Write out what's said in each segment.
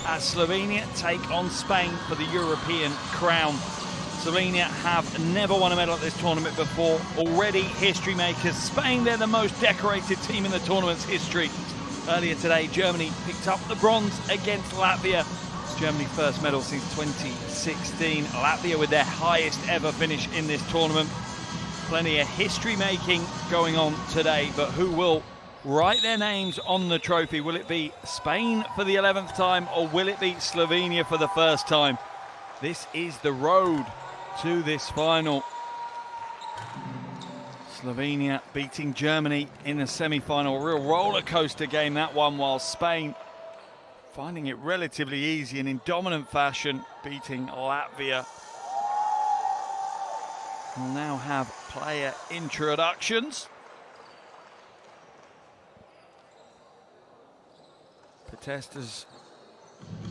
as Slovenia take on Spain for the European crown. Slovenia have never won a medal at this tournament before, already history makers. Spain, they're the most decorated team in the tournament's history. Earlier today, Germany picked up the bronze against Latvia. It's Germany's first medal since 2016. Latvia with their highest ever finish in this tournament. Plenty of history making going on today, but who will write their names on the trophy? Will it be Spain for the 11th time, or will it be Slovenia for the first time? This is the road to this final. Slovenia beating Germany in the semi-final. Real roller coaster game, that one, while Spain finding it relatively easy and in dominant fashion, beating Latvia. We'll now have player introductions. Protesters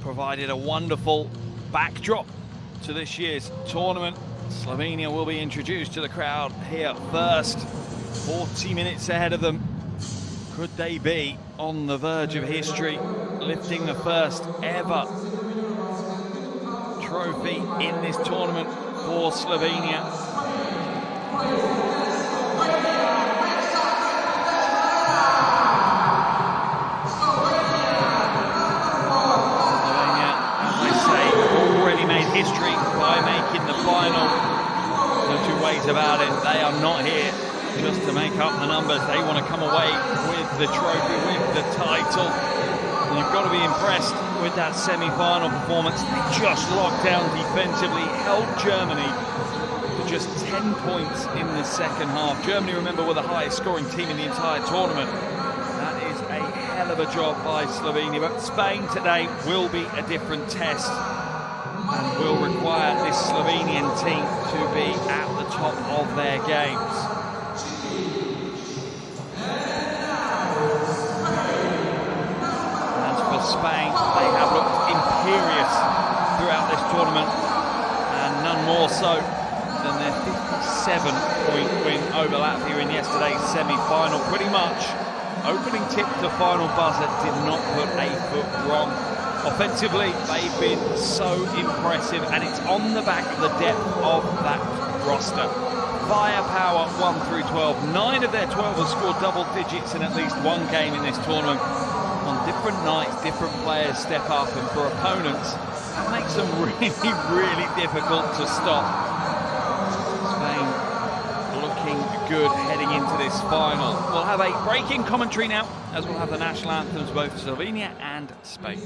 provided a wonderful backdrop to this year's tournament. Slovenia will be introduced to the crowd here first. 40 minutes ahead of them. Could they be on the verge of history, lifting the first ever trophy in this tournament for Slovenia? History by making the final. No two ways about it. They are not here just to make up the numbers. They want to come away with the trophy, with the title. And you've got to be impressed with that semi-final performance. They just locked down defensively, held Germany to just 10 points in the second half. Germany, remember, were the highest scoring team in the entire tournament. That is a hell of a job by Slovenia. But Spain today will be a different test, and will require this Slovenian team to be at the top of their games. As for Spain, they have looked imperious throughout this tournament, and none more so than their 57-point win over Latvia in yesterday's semi-final. Pretty much opening tip to final buzzer did not put a foot wrong. Offensively, they've been so impressive, and it's on the back of the depth of that roster. Firepower 1 through 12. 9 of their 12 have scored double digits in at least one game in this tournament. On different nights, different players step up, and for opponents, that makes them really, really difficult to stop. Spain looking good heading into this final. We'll have a break-in commentary now, as we'll have the national anthems, both Slovenia and Spain.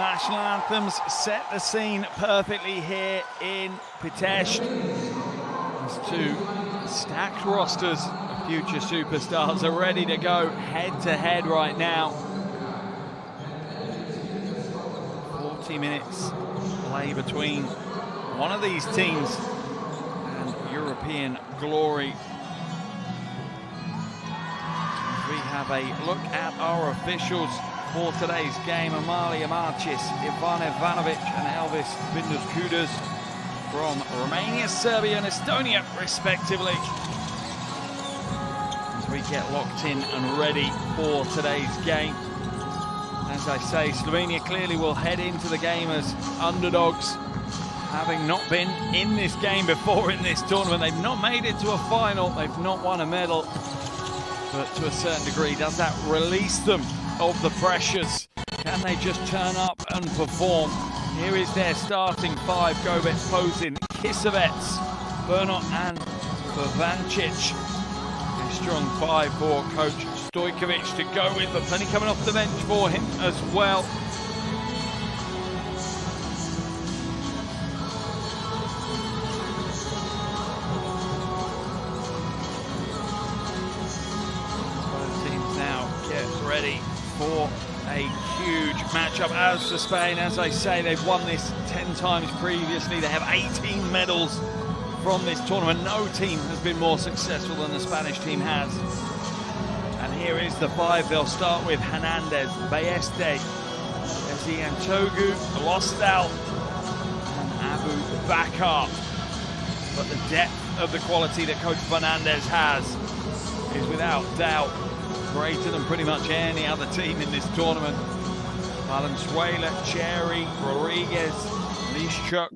national anthems set the scene perfectly here in Pitești. These two stacked rosters of future superstars are ready to go head-to-head right now. 40 minutes play between one of these teams and European glory. We have a look at our officials for today's game. Amalia Marcis, Ivan Ivanovic and Elvis Bindus-Kudas from Romania, Serbia and Estonia, respectively. As we get locked in and ready for today's game. As I say, Slovenia clearly will head into the game as underdogs, having not been in this game before in this tournament. They've not made it to a final, they've not won a medal. But to a certain degree, does that release them of the pressures? Can they just turn up and perform? Here is their starting five. Gobets, Pozin, Kisevets, Bernot and Vancic. A strong five for coach Stojkovic to go with, but plenty coming off the bench for him as well. Ready for a huge matchup as for Spain. As I say, they've won this 10 times previously. They have 18 medals from this tournament. No team has been more successful than the Spanish team has. And here is the five they'll start with: Hernandez, Balleste, Ziantogu, Lostal, and Abu Bakar. But the depth of the quality that Coach Fernandez has is without doubt greater than pretty much any other team in this tournament. Valenzuela, Cherry, Rodriguez, Lischuk,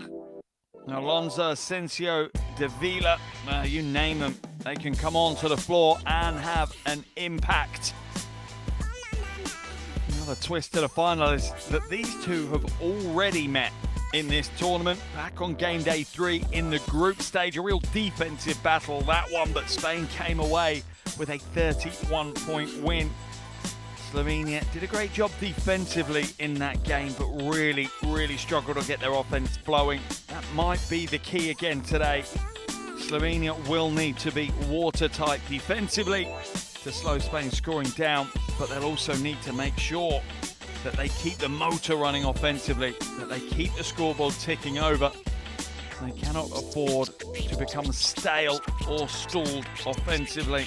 Alonso, Asensio, Davila, you name them, they can come onto the floor and have an impact. Another twist to the final is that these two have already met in this tournament, back on game day 3 in the group stage. A real defensive battle, that one, but Spain came away with a 31-point win. Slovenia did a great job defensively in that game, but really struggled to get their offense flowing. That might be the key again today. Slovenia will need to be watertight defensively to slow Spain's scoring down, but they'll also need to make sure that they keep the motor running offensively, that they keep the scoreboard ticking over. They cannot afford to become stale or stalled offensively,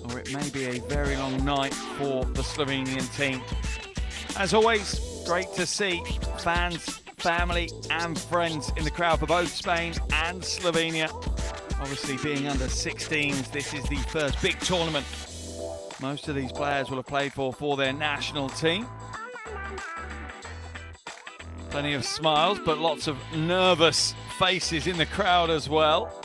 or it may be a very long night for the Slovenian team. As always, great to see fans, family and friends in the crowd for both Spain and Slovenia. Obviously, being under 16s, this is the first big tournament most of these players will have played for their national team. Plenty of smiles, but lots of nervous faces in the crowd as well.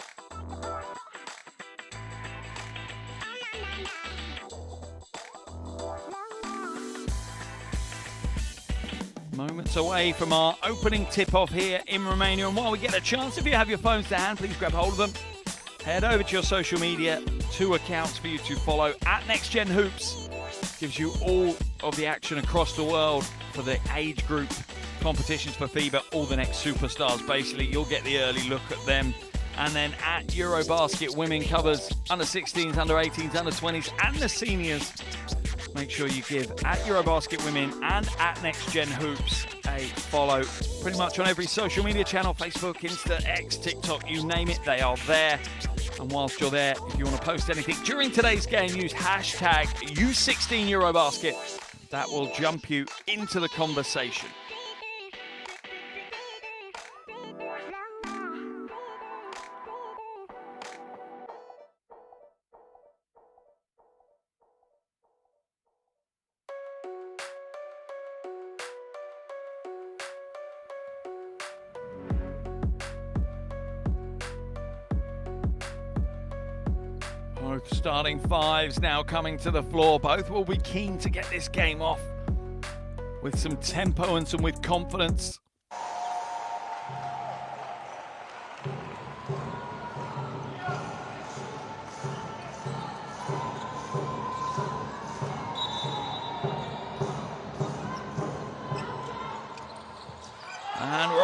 Moments away from our opening tip-off here in Romania. And while we get a chance, if you have your phones to hand, please grab hold of them. Head over to your social media, 2 accounts for you to follow. At Next Gen Hoops gives you all of the action across the world for the age group competitions for FIBA, all the next superstars basically. You'll get the early look at them. And then at EuroBasket, women covers under 16s, under 18s, under 20s and the seniors. Make sure you give at EuroBasket Women and at Next Gen Hoops a follow pretty much on every social media channel: Facebook, Insta, X, TikTok, you name it, they are there. And whilst you're there, if you want to post anything during today's game, use hashtag U16 EuroBasket. That will jump you into the conversation. Both starting fives now coming to the floor. Both will be keen to get this game off with some tempo and with confidence.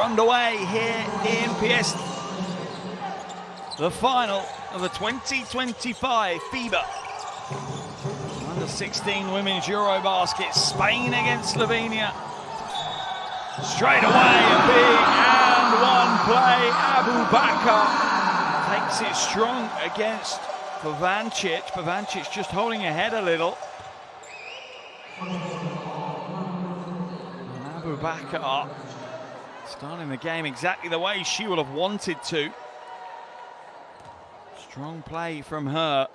underway here in Piest. The final of the 2025 FIBA Under-16 Women's EuroBasket. Spain against Slovenia. Straight away, a big and one play. Abu Bakar takes it strong against Pavančić. Pavančić just holding ahead a little. And Abu Bakar starting the game exactly the way she would have wanted to. Strong play from her.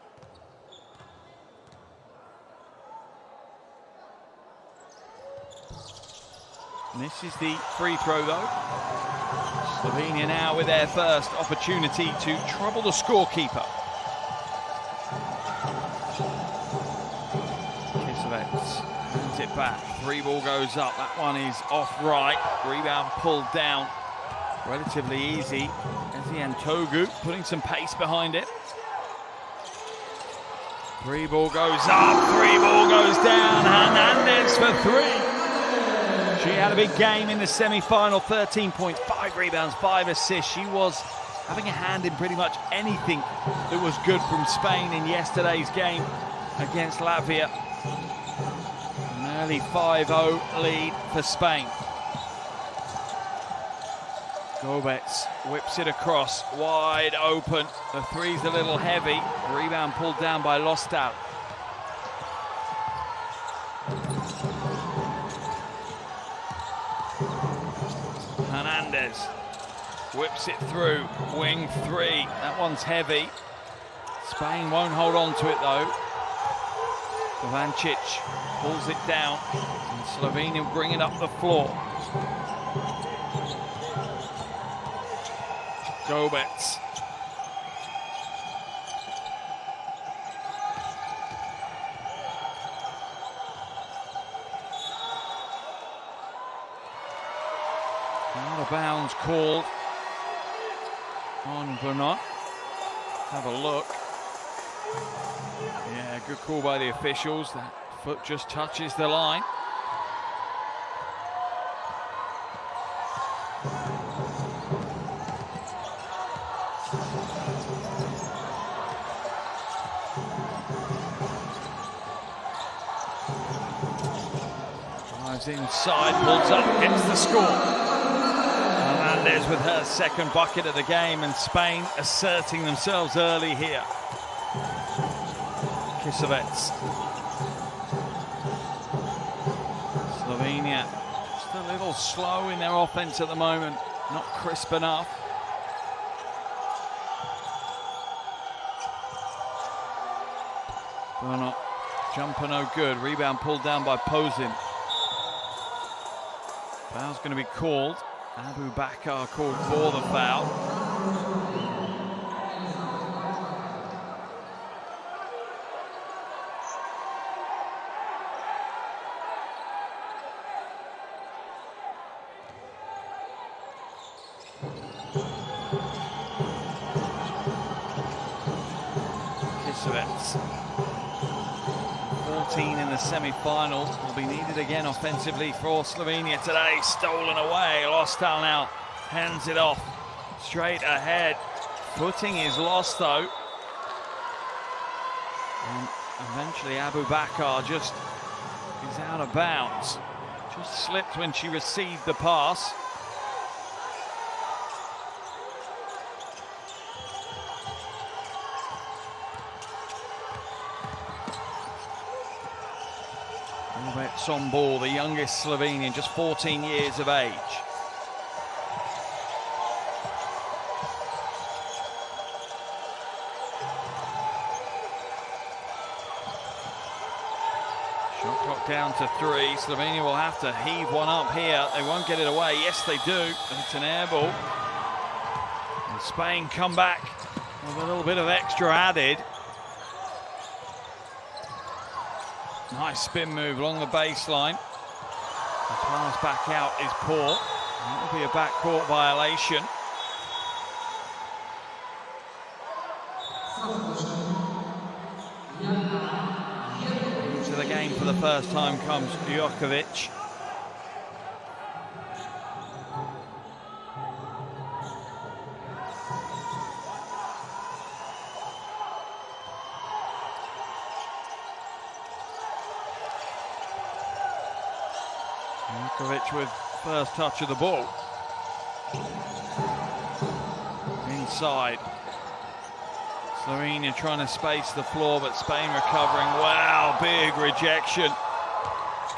And this is the free throw though. Slovenia now with their first opportunity to trouble the scorekeeper. Hands it back, three ball goes up, that one is off right, rebound pulled down, relatively easy. Togu putting some pace behind it. Three ball goes up, three ball goes down, Hernandez for three. She had a big game in the semi-final, 13 points, 5 rebounds, 5 assists. She was having a hand in pretty much anything that was good from Spain in yesterday's game against Latvia. Early 5-0 lead for Spain. Gobets whips it across, wide open. The three's a little heavy. Rebound pulled down by Lostal. Hernandez whips it through, wing three. That one's heavy. Spain won't hold on to it though. Pavančić pulls it down, and Slovenia bring it up the floor. Gobets. Out of bounds called on Bernat. Have a look. Yeah, good call by the officials. That foot just touches the line. Drives inside, pulls up, gets the score. Hernandez with her second bucket of the game, and Spain asserting themselves early here. Kisovets. Slovenia just a little slow in their offense at the moment, not crisp enough. Bernat, jumper no good, rebound pulled down by Posin. Foul's going to be called. Abu Bakar called for the foul. Kisovets. 14 in the semi-finals, will be needed again offensively for Slovenia today. Stolen away, Lostal now hands it off, straight ahead. Footing is lost though. And eventually Abu Bakar just is out of bounds. Just slipped when she received the pass. Gobets on ball, the youngest Slovenian, just 14 years of age. Shot clock down to 3. Slovenia will have to heave one up here. They won't get it away. Yes, they do, but it's an air ball. And Spain come back with a little bit of extra added. Nice spin move along the baseline. The pass back out is poor. That will be a backcourt violation. Into the game for the first time comes Jokovic. Djurkovic with first touch of the ball. Inside. Slovenia trying to space the floor, but Spain recovering. Wow, big rejection.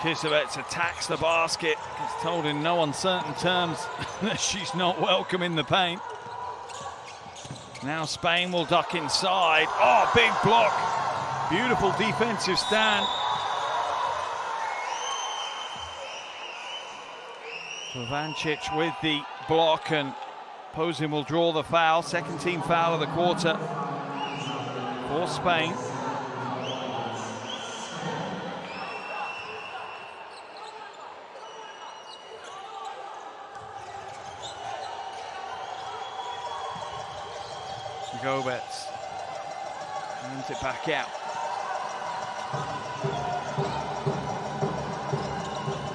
Kisevets attacks the basket. Gets told in no uncertain terms that she's not welcome in the paint. Now Spain will duck inside. Oh, big block. Beautiful defensive stand. Vancic with the block, and Posin will draw the foul. Second team foul of the quarter for Spain. Gobets hands it back out.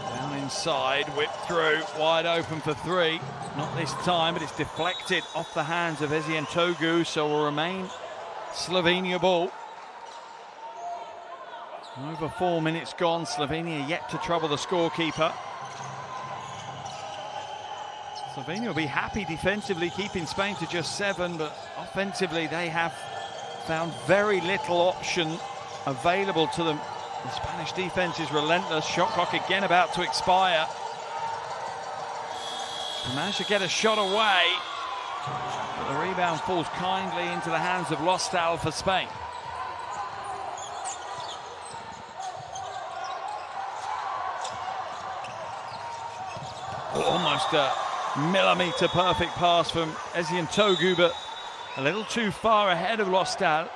Down inside, whip through, wide open for three. Not this time, but it's deflected off the hands of Eziantogu, so will remain Slovenia ball. Over 4 minutes gone, Slovenia yet to trouble the scorekeeper. Slovenia will be happy defensively, keeping Spain to just 7, but offensively they have found very little option available to them. The Spanish defense is relentless. Shot clock again about to expire. They managed to get a shot away, but the rebound falls kindly into the hands of Lostal for Spain. Almost a millimetre perfect pass from Eziantogu, but a little too far ahead of Lostal.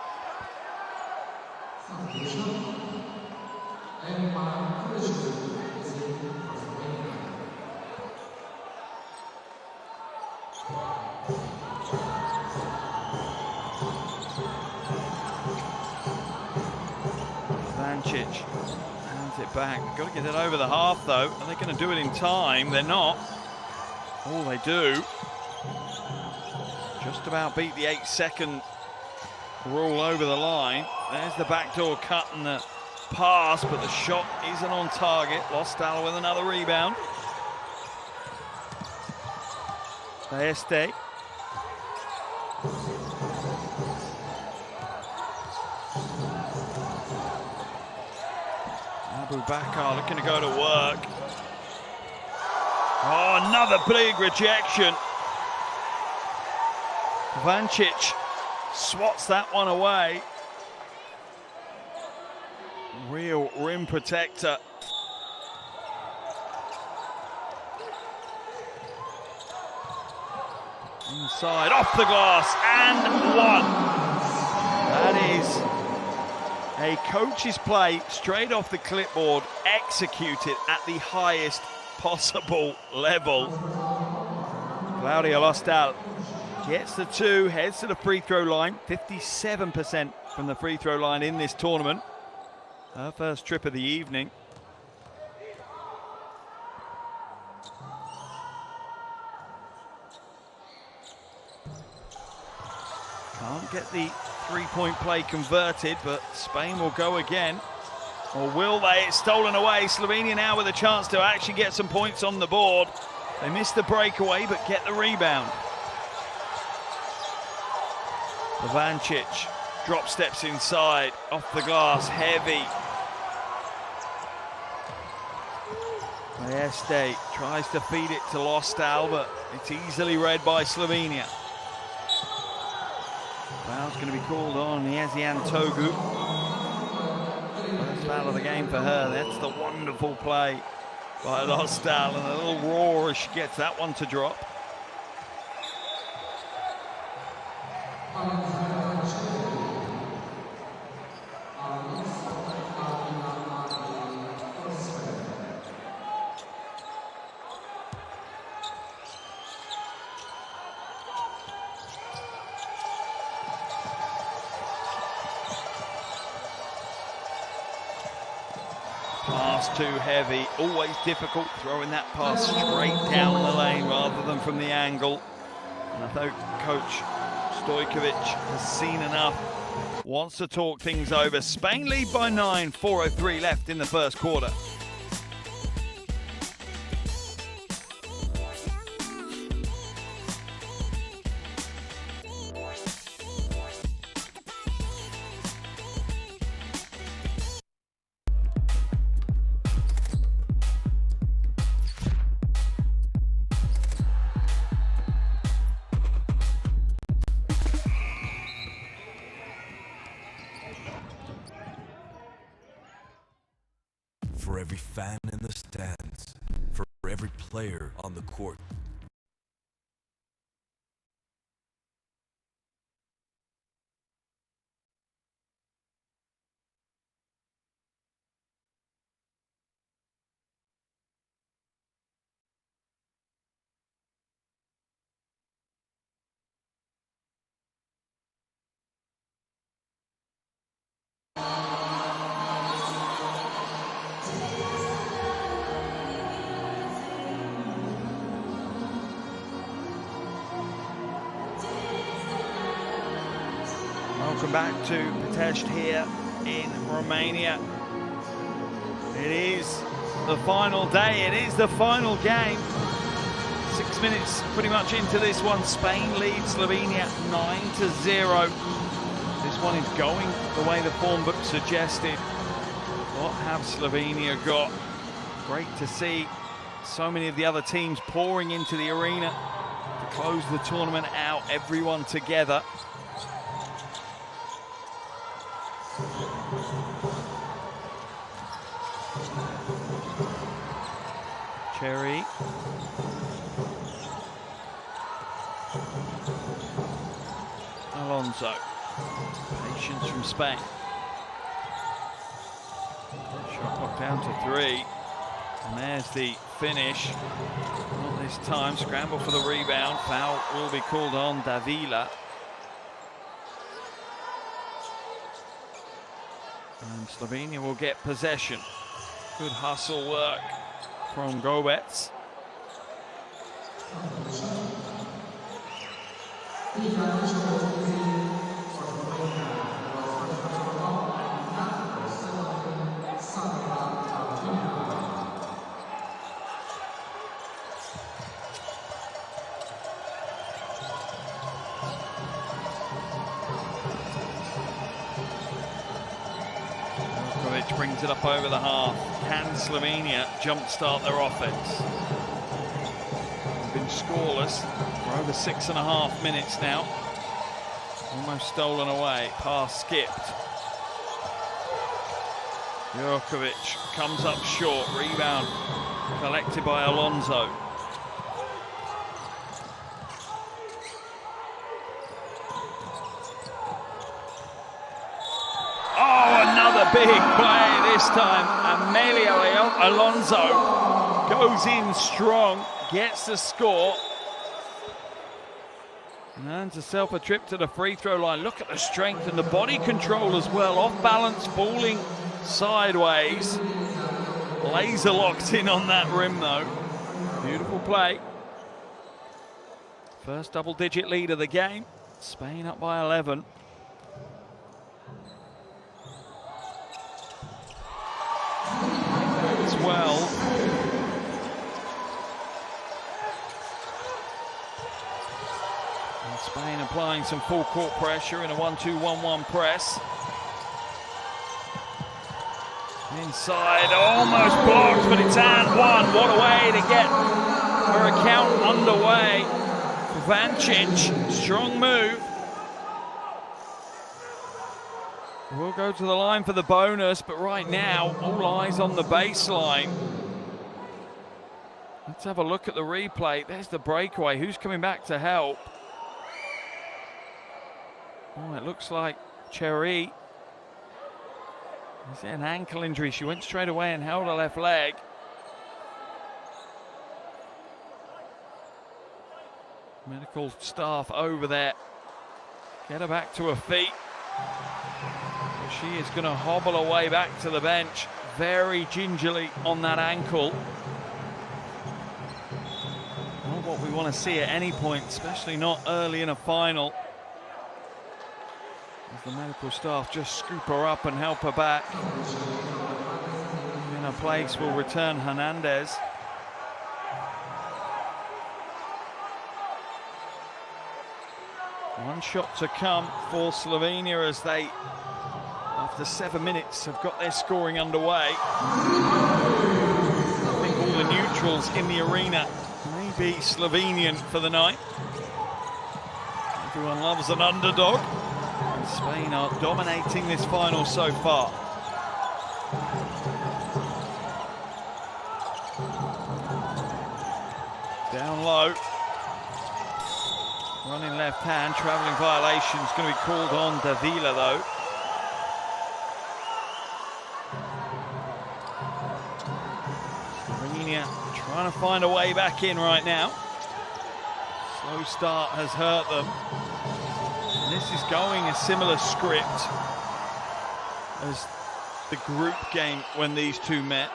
Vancic hands it back. Got to get it over the half though. Are they going to do it in time? They're not. All they do, just about beat the 8-second rule over the line. There's the backdoor cut and the pass, but the shot isn't on target. Lostal with another rebound. Este. Abu Bakar looking to go to work. Oh, another big rejection. Vancic swats that one away. Real rim protector. Inside, off the glass, and one. That is a coach's play, straight off the clipboard, executed at the highest possible level. Claudia Lostal gets the 2, heads to the free throw line. 57% from the free throw line in this tournament. Her first trip of the evening. Can't get the three-point play converted, but Spain will go again. Or will they? It's stolen away. Slovenia now with a chance to actually get some points on the board. They missed the breakaway, but get the rebound. Vancic drop steps inside, off the glass, heavy. Este tries to feed it to Lostal, but it's easily read by Slovenia. Foul's going to be called on Eziantogu. First foul of the game for her. That's the wonderful play by Lostal, and a little roar as she gets that one to drop. Pass too heavy, always difficult throwing that pass straight down the lane rather than from the angle. And I think Coach Stojkovic has seen enough, wants to talk things over. Spain lead by 9, 4:03 left in the first quarter. for every fan in the stands, for every player on the court. Welcome back to Pitești here in Romania. It is the final day, it is the final game. 6 minutes pretty much into this one. Spain leads Slovenia 9-0. This one is going the way the form book suggested. What have Slovenia got? Great to see so many of the other teams pouring into the arena to close the tournament out, everyone together. Cherry. Alonso. Patience from Spain. Shot clock down to 3. And there's the finish. Not this time. Scramble for the rebound. Foul will be called on Davila. And Slovenia will get possession. Good hustle work from Gobets. Brings it up over the half. Can Slovenia jumpstart their offense? They've been scoreless for over 6.5 minutes now. Almost stolen away. Pass skipped. Jurkovic comes up short. Rebound collected by Alonso. Big play this time. Emilio Alonso goes in strong, gets the score, and earns herself a trip to the free throw line. Look at the strength and the body control as well. Off balance, falling sideways. Laser locked in on that rim though. Beautiful play. First double-digit lead of the game. Spain up by 11. Well, and Spain applying some full court pressure in a 1-2-1-1 press. Inside, almost blocked, but it's and one. What a way to get her account underway. Vancic, strong move. We'll go to the line for the bonus, but right now, all eyes on the baseline. Let's have a look at the replay. There's the breakaway. Who's coming back to help? Oh, it looks like Cherry. Is it an ankle injury? She went straight away and held her left leg. Medical staff over there. Get her back to her feet. She is going to hobble away back to the bench very gingerly on that ankle. Not what we want to see at any point, especially not early in a final. As the medical staff just scoop her up and help her back. In her place will return Hernandez. One shot to come for Slovenia as they, after 7 minutes, have got their scoring underway. I think all the neutrals in the arena may be Slovenian for the night. Everyone loves an underdog. And Spain are dominating this final so far. low. Running left hand, travelling violation is going to be called on Davila though. Slovenia trying to find a way back in right now. Slow start has hurt them. And this is going a similar script as the group game when these two met.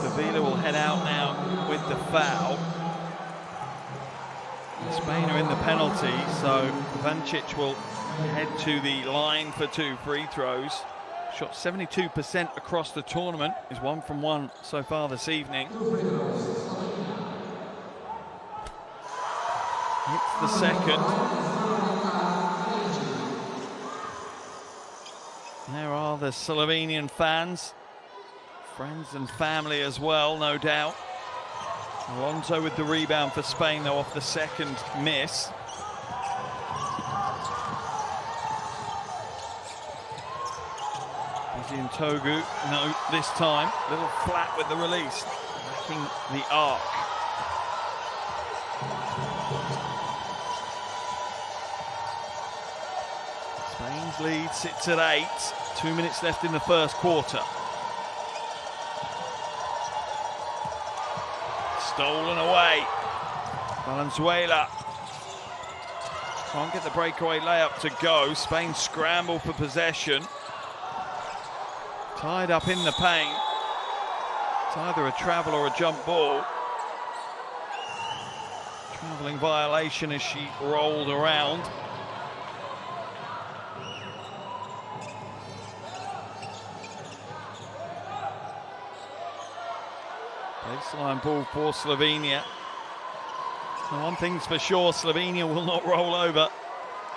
Davila will head out now with the foul. And Spain are in the penalty, so Vancic will head to the line for 2 free throws. Shot 72% across the tournament, is 1 from 1 so far this evening. Hits the second. There are the Slovenian fans, friends and family as well, no doubt. Alonso with the rebound for Spain, though, off the second miss. In Togu, no, this time, a little flat with the release, backing the arc. Spain's lead sits at 8, 2 minutes left in the first quarter. Stolen away, Valenzuela can't get the breakaway layup to go. Spain scramble for possession. Tied up in the paint. It's either a travel or a jump ball. Travelling violation as she rolled around. Baseline ball for Slovenia. And one thing's for sure, Slovenia will not roll over.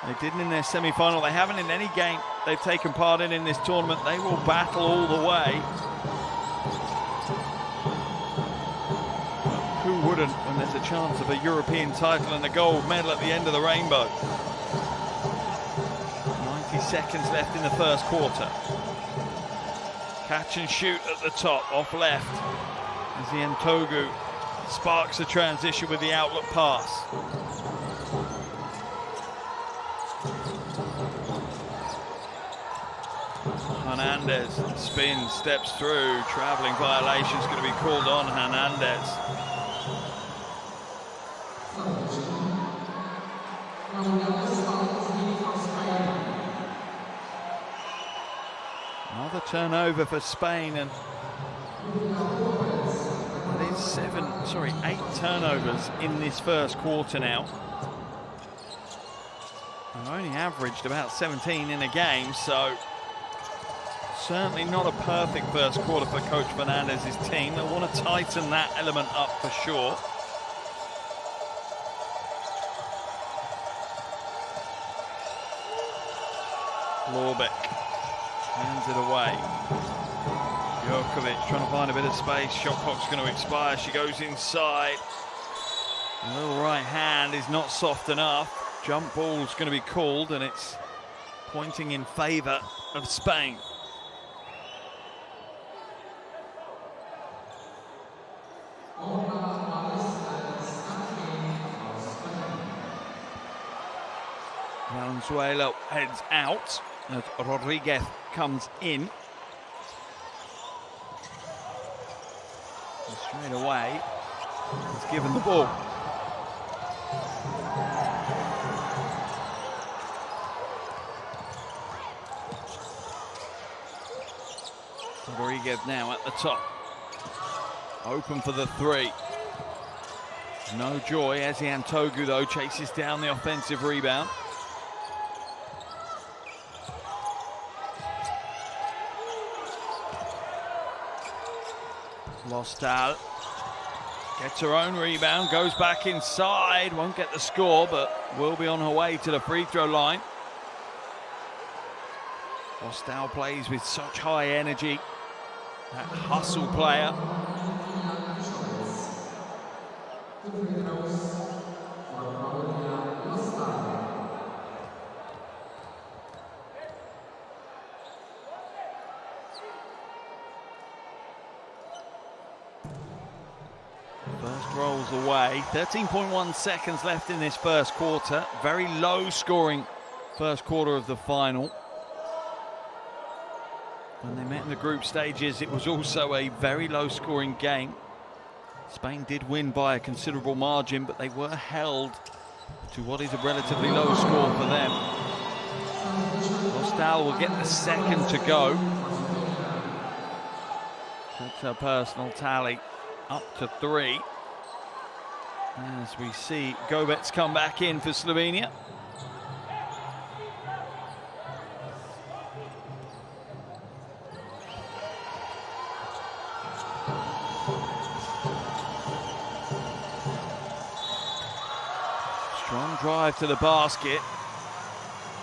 They didn't in their semi-final. They haven't in any game they've taken part in this tournament. They will battle all the way. Who wouldn't when there's a chance of a European title and a gold medal at the end of the rainbow? 90 seconds left in the first quarter. Catch and shoot at the top, off left. As Togu sparks a transition with the outlet pass. Hernandez spins, steps through, travelling violation is going to be called on Hernandez. Another turnover for Spain, and it is 8 turnovers in this first quarter now. They've only averaged about 17 in a game, so certainly not a perfect first quarter for Coach Fernandez's team. They want to tighten that element up for sure. Lorbeck hands it away. Jokovic trying to find a bit of space. Shot clock's going to expire. She goes inside. A little right hand is not soft enough. Jump ball's going to be called, and it's pointing in favour of Spain. Valenzuela heads out as Rodriguez comes in. And straight away, he's given the ball. Rodriguez now at the top. Open for the three. No joy. Ezian Togu, though, chases down the offensive rebound. Lostal gets her own rebound, goes back inside, won't get the score, but will be on her way to the free throw line. Lostal plays with such high energy, that hustle player. First rolls away. 13.1 seconds left in this first quarter. Very low scoring first quarter of the final. When they met in the group stages, it was also a very low scoring game. Spain did win by a considerable margin, but they were held to what is a relatively low score for them. Rostal will get the second to go. Puts her personal tally up to 3. As we see Gobets come back in for Slovenia. Strong drive to the basket.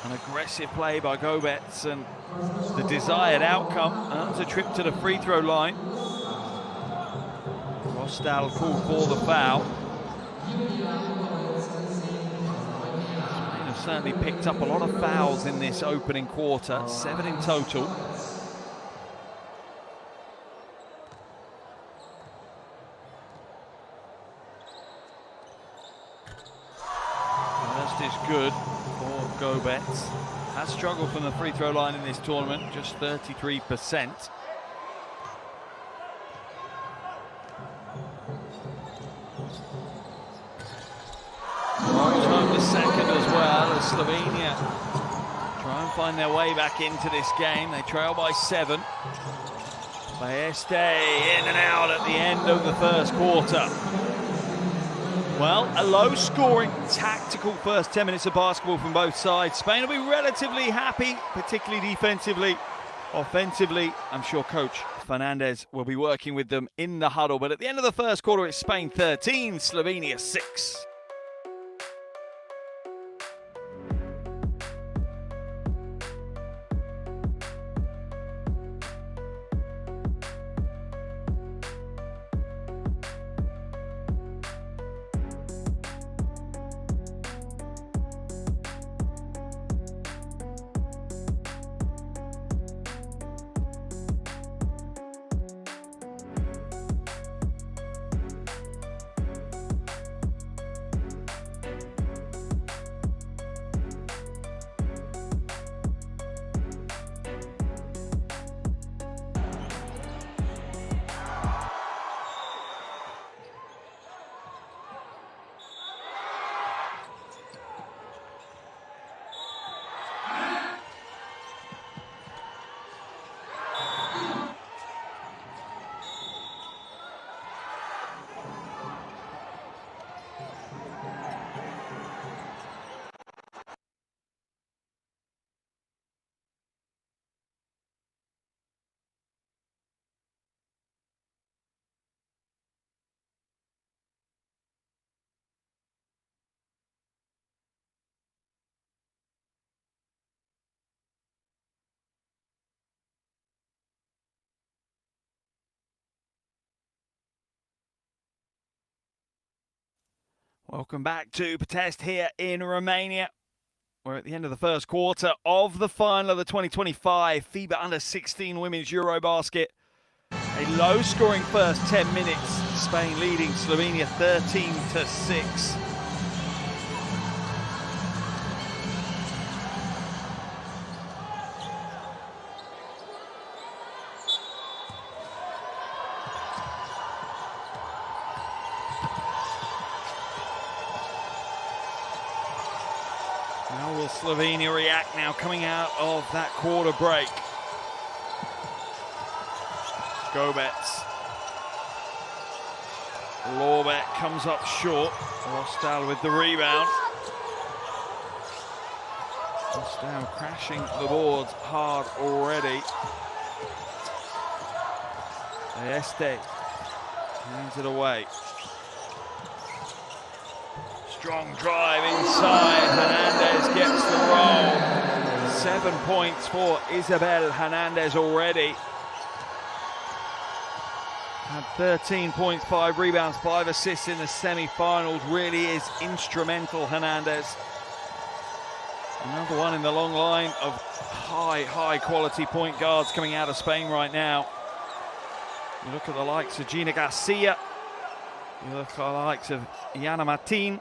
An aggressive play by Gobets and the desired outcome. That's a trip to the free throw line. Rostal called for the foul. Spain have certainly picked up a lot of fouls in this opening quarter, 7 in total. First is good for Gobets. Has struggled from the free throw line in this tournament, just 33%. Drives home the second as well as Slovenia try and find their way back into this game. They trail by 7. Baeste in and out at the end of the first quarter. Well, a low-scoring, tactical first 10 minutes of basketball from both sides. Spain will be relatively happy, particularly defensively. Offensively, I'm sure Coach Fernandez will be working with them in the huddle. But at the end of the first quarter, it's Spain 13, Slovenia 6. Welcome back to Pest here in Romania. We're at the end of the first quarter of the final of the 2025 FIBA U16 Women's EuroBasket. A low-scoring first 10 minutes. Spain leading Slovenia 13-6. How will Slovenia react now coming out of that quarter break? Gobets. Lorbek comes up short. Rostal with the rebound. Rostal crashing the boards hard already. Baeste hands it away. Strong drive inside. Hernandez gets the roll. 7 points for Isabel Hernandez already. Had 13 points, 5 rebounds, 5 assists in the semi-finals. Really is instrumental, Hernandez. Another one in the long line of high quality point guards coming out of Spain right now. You look at the likes of Gina Garcia, You look at the likes of Iana Martin.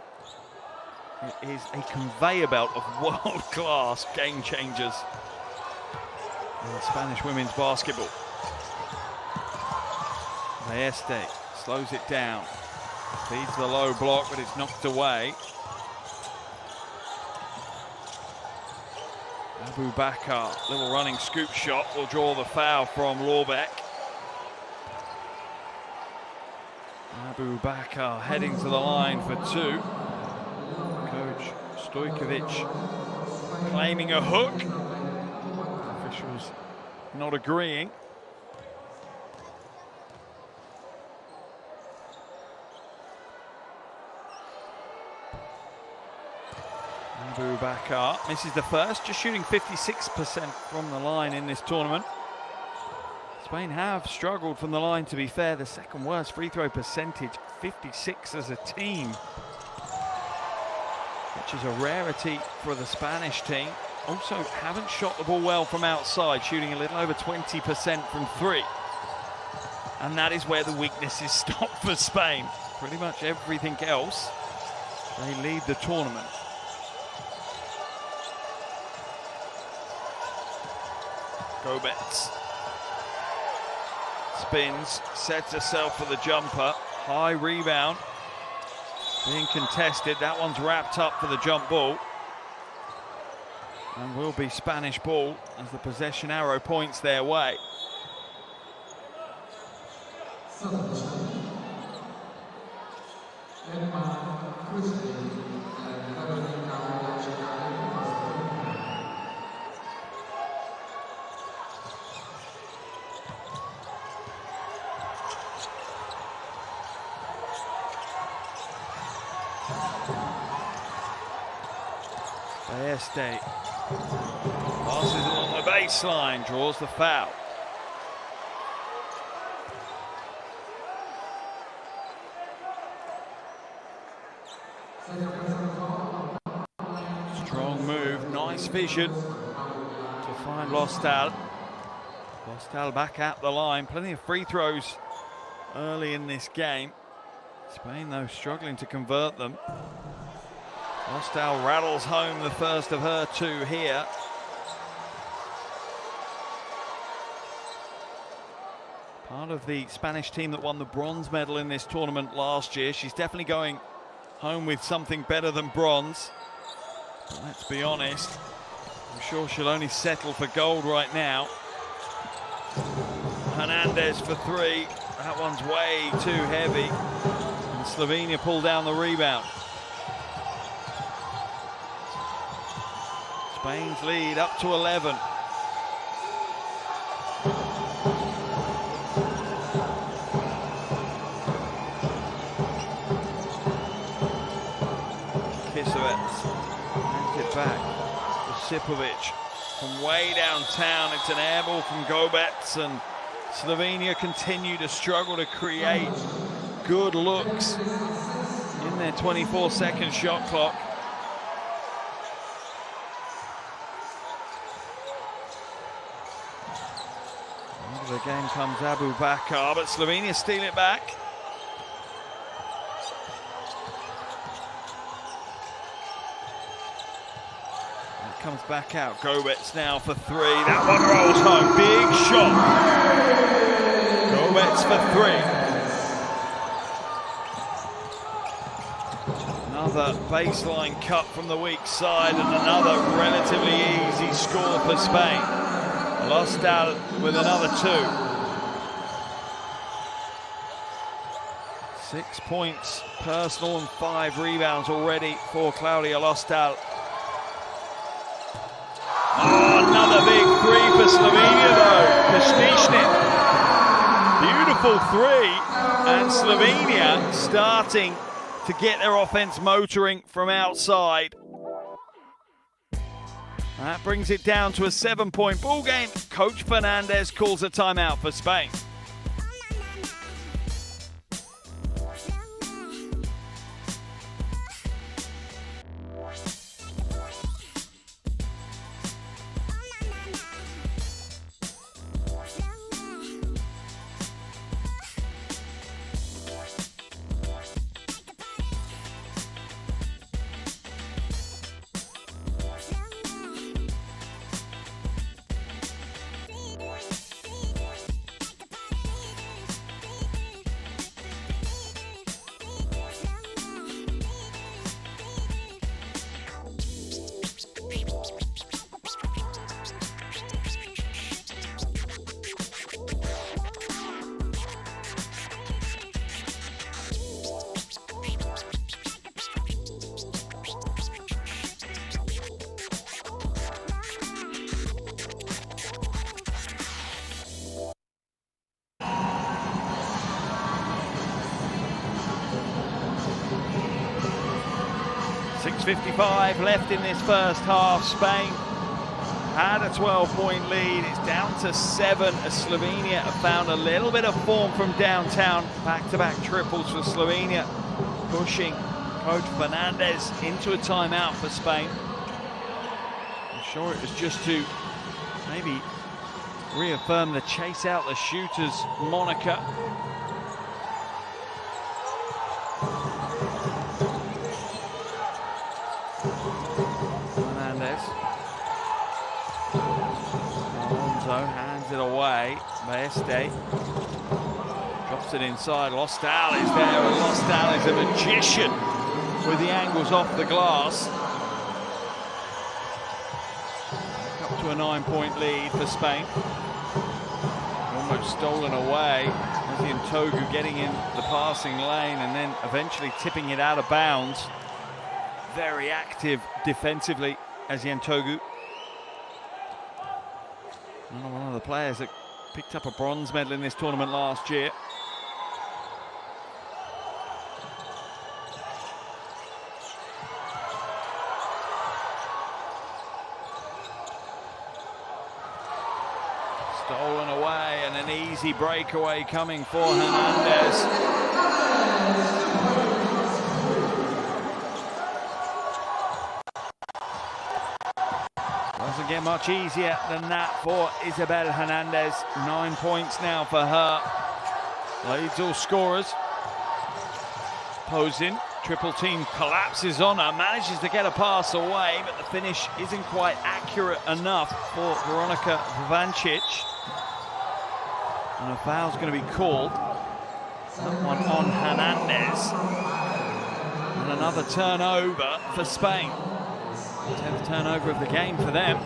It is a conveyor belt of world-class game changers in Spanish women's basketball. Maeste slows it down, feeds the low block, but it's knocked away. Abu Bakar, little running scoop shot, will draw the foul from Lorbeck. Abu Bakar heading to the line for two. Coach Stojkovic claiming a hook. Officials not agreeing. Abu Bakar misses the first, just shooting 56% from the line in this tournament. Spain have struggled from the line, to be fair. The second worst free throw percentage, 56 as a team, which is a rarity for the Spanish team. Also haven't shot the ball well from outside, shooting a little over 20% from three. And that is where the weaknesses stop for Spain. Pretty much everything else, they lead the tournament. Gobetz spins, sets herself for the jumper. High rebound, being contested. That one's wrapped up for the jump ball. And will be Spanish ball as the possession arrow points their way. Baeste passes along the baseline, draws the foul. Strong move, nice vision to find Lostal. Lostal back at the line, plenty of free throws early in this game. Spain, though, struggling to convert them. Lostal rattles home the first of her two here. Part of the Spanish team that won the bronze medal in this tournament last year. She's definitely going home with something better than bronze. But let's be honest, I'm sure she'll only settle for gold right now. Hernandez for three. That one's way too heavy. And Slovenia pull down the rebound. Spain's lead up to 11. Kisovets hands it back to Sipovic from way downtown. It's an air ball from Gobetz, and Slovenia continue to struggle to create good looks in their 24-second shot clock. Into the game comes Abu Bakar, but Slovenia steal it back. It comes back out. Gobetz now for three. That one rolls home. Big shot. Gobetz for three. Another baseline cut from the weak side, and another relatively easy score for Spain. Lostal with another two. 6 points personal and 5 rebounds already for Claudia Lostal. Oh, another big three for Slovenia though. Kosticnik. Beautiful three, and Slovenia starting to get their offense motoring from outside. That brings it down to a 7-point ball game. Coach Fernandez calls a timeout for Spain. 6:55 left in this first half. Spain had a 12-point lead. It's down to 7 as Slovenia have found a little bit of form from downtown. Back-to-back triples for Slovenia, pushing Coach Fernandez into a timeout for Spain. I'm sure it was just to maybe reaffirm the chase out the shooters moniker. Fernandez. Alonso hands it away. Maeste drops it inside. Lostal is there, and Lostal is a magician with the angles off the glass. Up to a 9-point lead for Spain. Almost stolen away. Togu getting in the passing lane and then eventually tipping it out of bounds. Very active defensively, Togu. One of the players that picked up a bronze medal in this tournament last year. Stolen away and an easy breakaway coming for Hernandez. Doesn't get much easier than that for Isabel Hernandez. 9 points now for her. Leads all scorers. Posin, triple team collapses on her, manages to get a pass away, but the finish isn't quite accurate enough for Veronika Vancic. And a foul's going to be called. That one on Hernandez. And another turnover for Spain. 10th turnover of the game for them.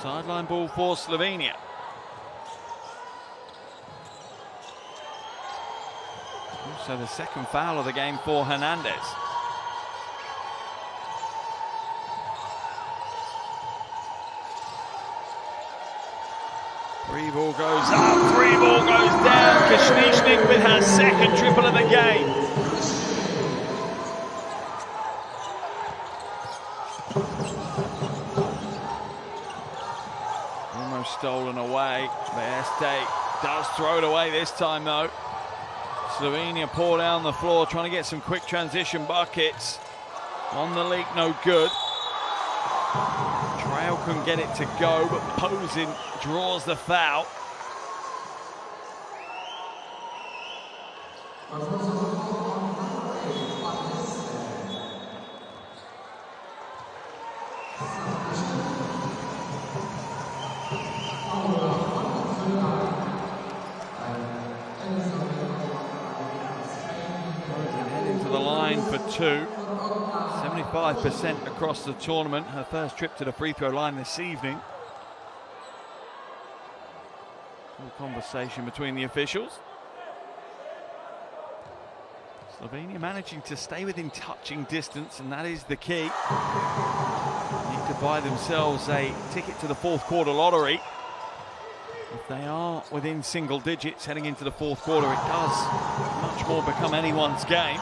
Sideline ball for Slovenia. Also the second foul of the game for Hernandez. Three ball goes up, three ball goes down. Kashnichnik with her second triple of the game. Almost stolen away. Maeste does throw it away this time though. Slovenia pour down the floor, trying to get some quick transition buckets. On the leak, no good. Trail couldn't get it to go, but Posin draws the foul. Heading to the line for two. 75% across the tournament. Her first trip to the free throw line this evening. Full conversation between the officials. Slovenia managing to stay within touching distance, and that is the key. Need to buy themselves a ticket to the fourth quarter lottery. If they are within single digits heading into the fourth quarter, it does much more become anyone's game.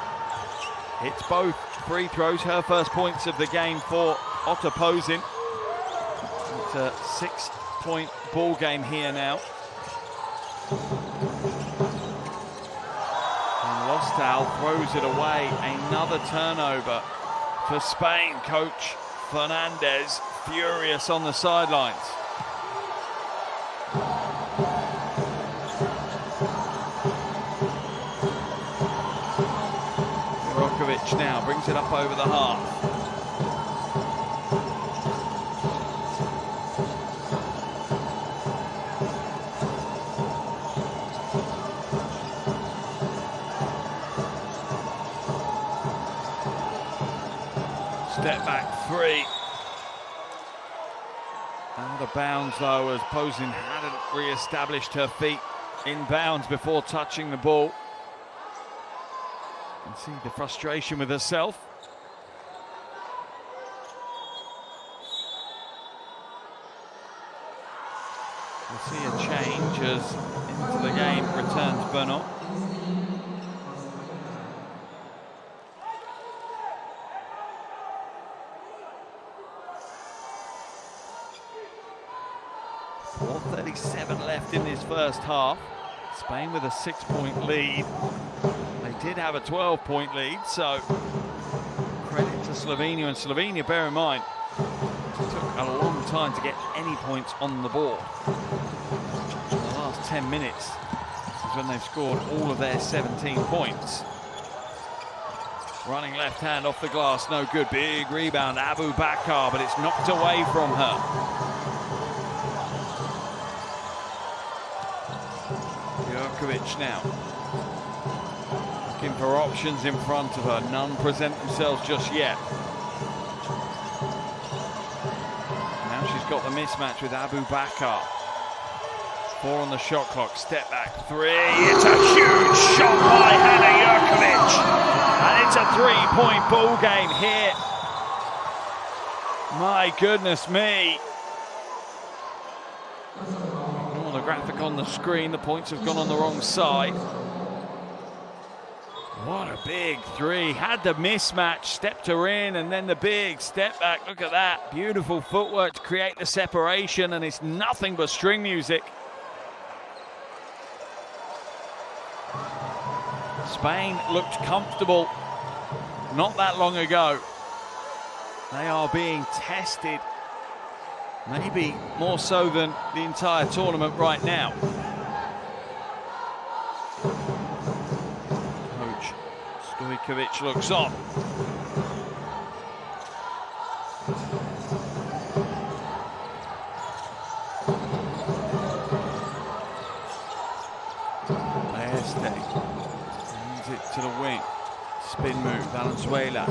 It's both free throws, her first points of the game for Otta Posin. It's a 6-point ball game here now. And Lostal throws it away. Another turnover for Spain. Coach Fernandez furious on the sidelines. Now brings it up over the half. Step back three. Out of bounds though, as Posin hadn't re-established her feet in bounds before touching the ball. And see the frustration with herself. We'll see a change as into the game returns Bernot. 4:37 left in this first half. Spain with a 6-point lead. They did have a 12-point lead, so credit to Slovenia. And Slovenia, bear in mind, it took a long time to get any points on the board. In the last 10 minutes is when they've scored all of their 17 points. Running left hand off the glass, no good. Big rebound, Abu Bakar, but it's knocked away from her. Jurkovic now. Looking for options in front of her. None present themselves just yet. Now she's got the mismatch with Abu Bakar. 4 on the shot clock, step back, 3. It's a huge shot by Hannah Jurkovic. And it's a 3-point ball game here. My goodness me. Ignore the graphic on the screen, the points have gone on the wrong side. What a big 3. Had the mismatch, stepped her in, and then the big step back. Look at that. Beautiful footwork to create the separation, and it's nothing but string music. Spain looked comfortable not that long ago. They are being tested, maybe more so than the entire tournament right now. Coach Stojkovic looks on. To the wing, spin move, Valenzuela.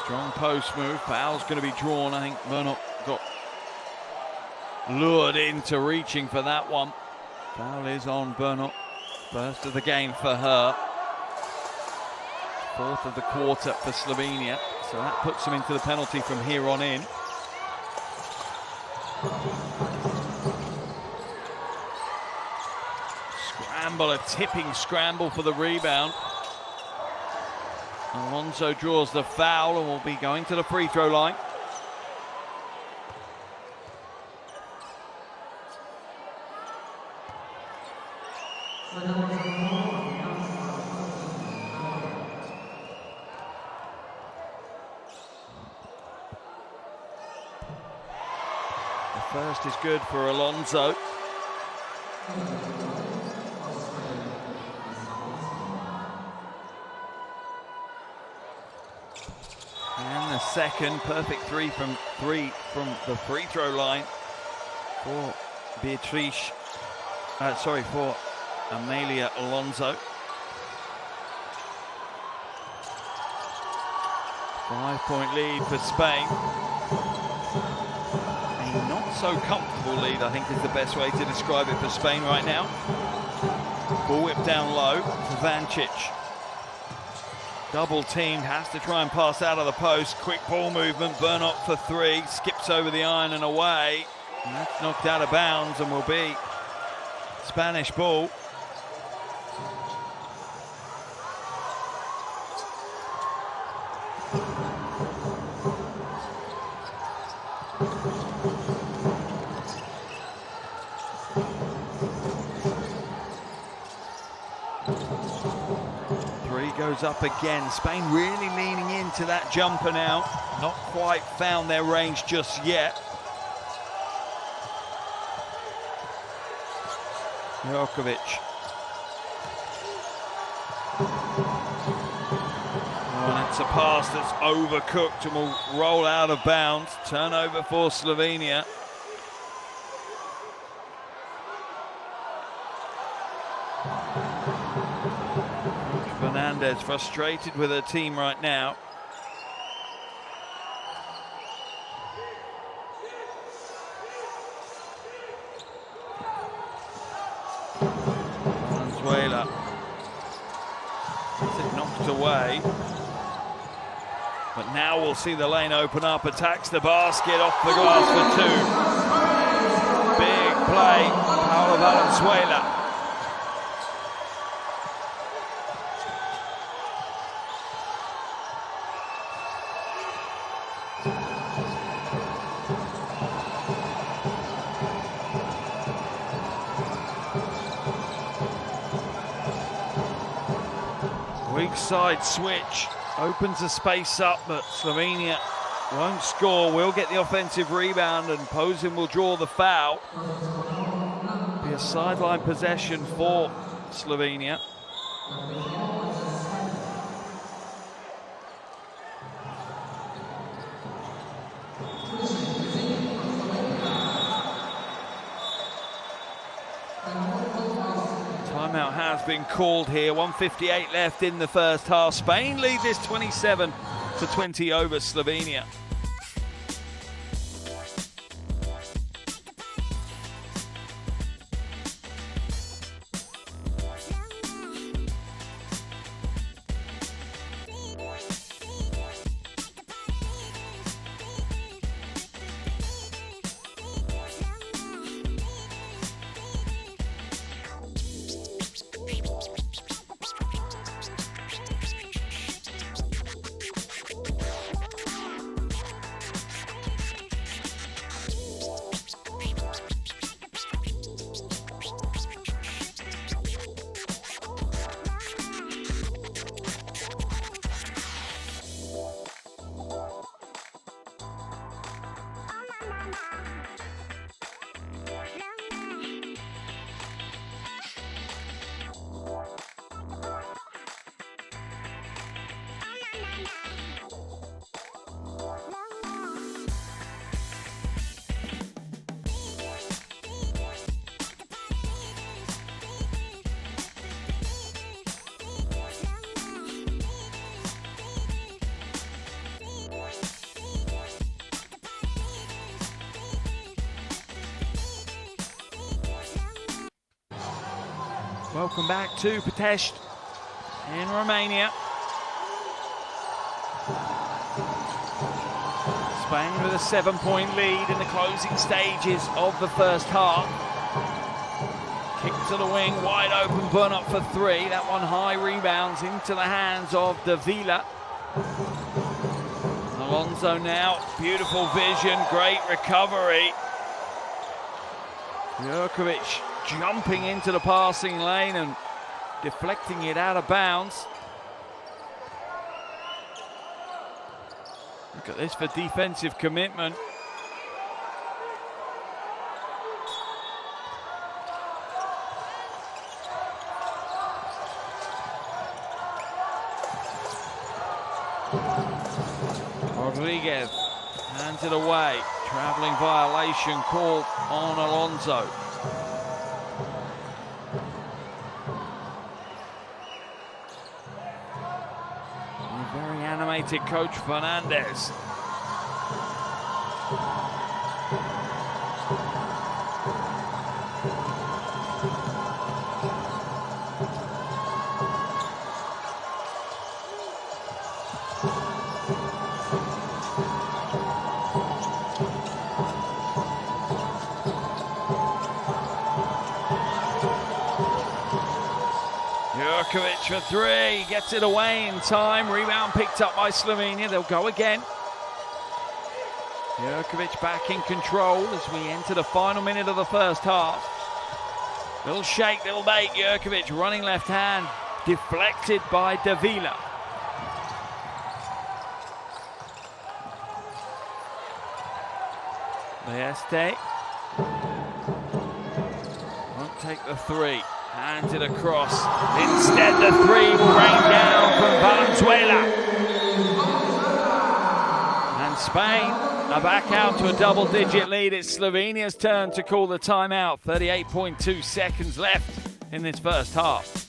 Strong post move, foul's going to be drawn. I think Bernot got lured into reaching for that one. Foul is on Bernot, first of the game for her. 4th of the quarter for Slovenia, so that puts them into the penalty from here on in. A tipping scramble for the rebound. Alonso draws the foul and will be going to the free throw line. The first is good for Alonso. And the second, perfect 3 from the free throw line for for Amelia Alonso. 5-point lead for Spain. A not so comfortable lead, I think, is the best way to describe it for Spain right now. Ball whipped down low to Vancic. Double teamed, has to try and pass out of the post. Quick ball movement, Bernot for 3, skips over the iron and away. And that's knocked out of bounds and will be Spanish ball. Goes up again. Spain really leaning into that jumper now. Not quite found their range just yet. Jurkovic. Oh, that's a pass that's overcooked and will roll out of bounds. Turnover for Slovenia. Fernandez frustrated with her team right now. Valenzuela. It's knocked away. But now we'll see the lane open up, attacks the basket, off the glass for 2. Big play, Paolo Valenzuela. Quick side switch opens the space up, but Slovenia won't score. Will get the offensive rebound, and Posen will draw the foul. Be a sideline possession for Slovenia. Timeout has been called here. 1:58 left in the first half. Spain lead this 27-20 over Slovenia. Welcome back to Pitești in Romania. Spain with a 7-point lead in the closing stages of the first half. Kick to the wing, wide open, burn up for three. That one high, rebounds into the hands of Davila. Alonso now, beautiful vision, great recovery. Jurkovic jumping into the passing lane and deflecting it out of bounds. Look at this for defensive commitment. Rodriguez hands it away. Traveling violation called on Alonso. Very animated coach Fernandez. Jurkovic for three, gets it away in time. Rebound picked up by Slovenia. They'll go again. Jurkovic back in control as we enter the final minute of the first half. Little shake, little bake. Jurkovic running left hand, deflected by Davila. Leeste won't take the three. Hands it across. Instead, the three will rain down from Valenzuela. And Spain are back out to a double-digit lead. It's Slovenia's turn to call the timeout. 38.2 seconds left in this first half.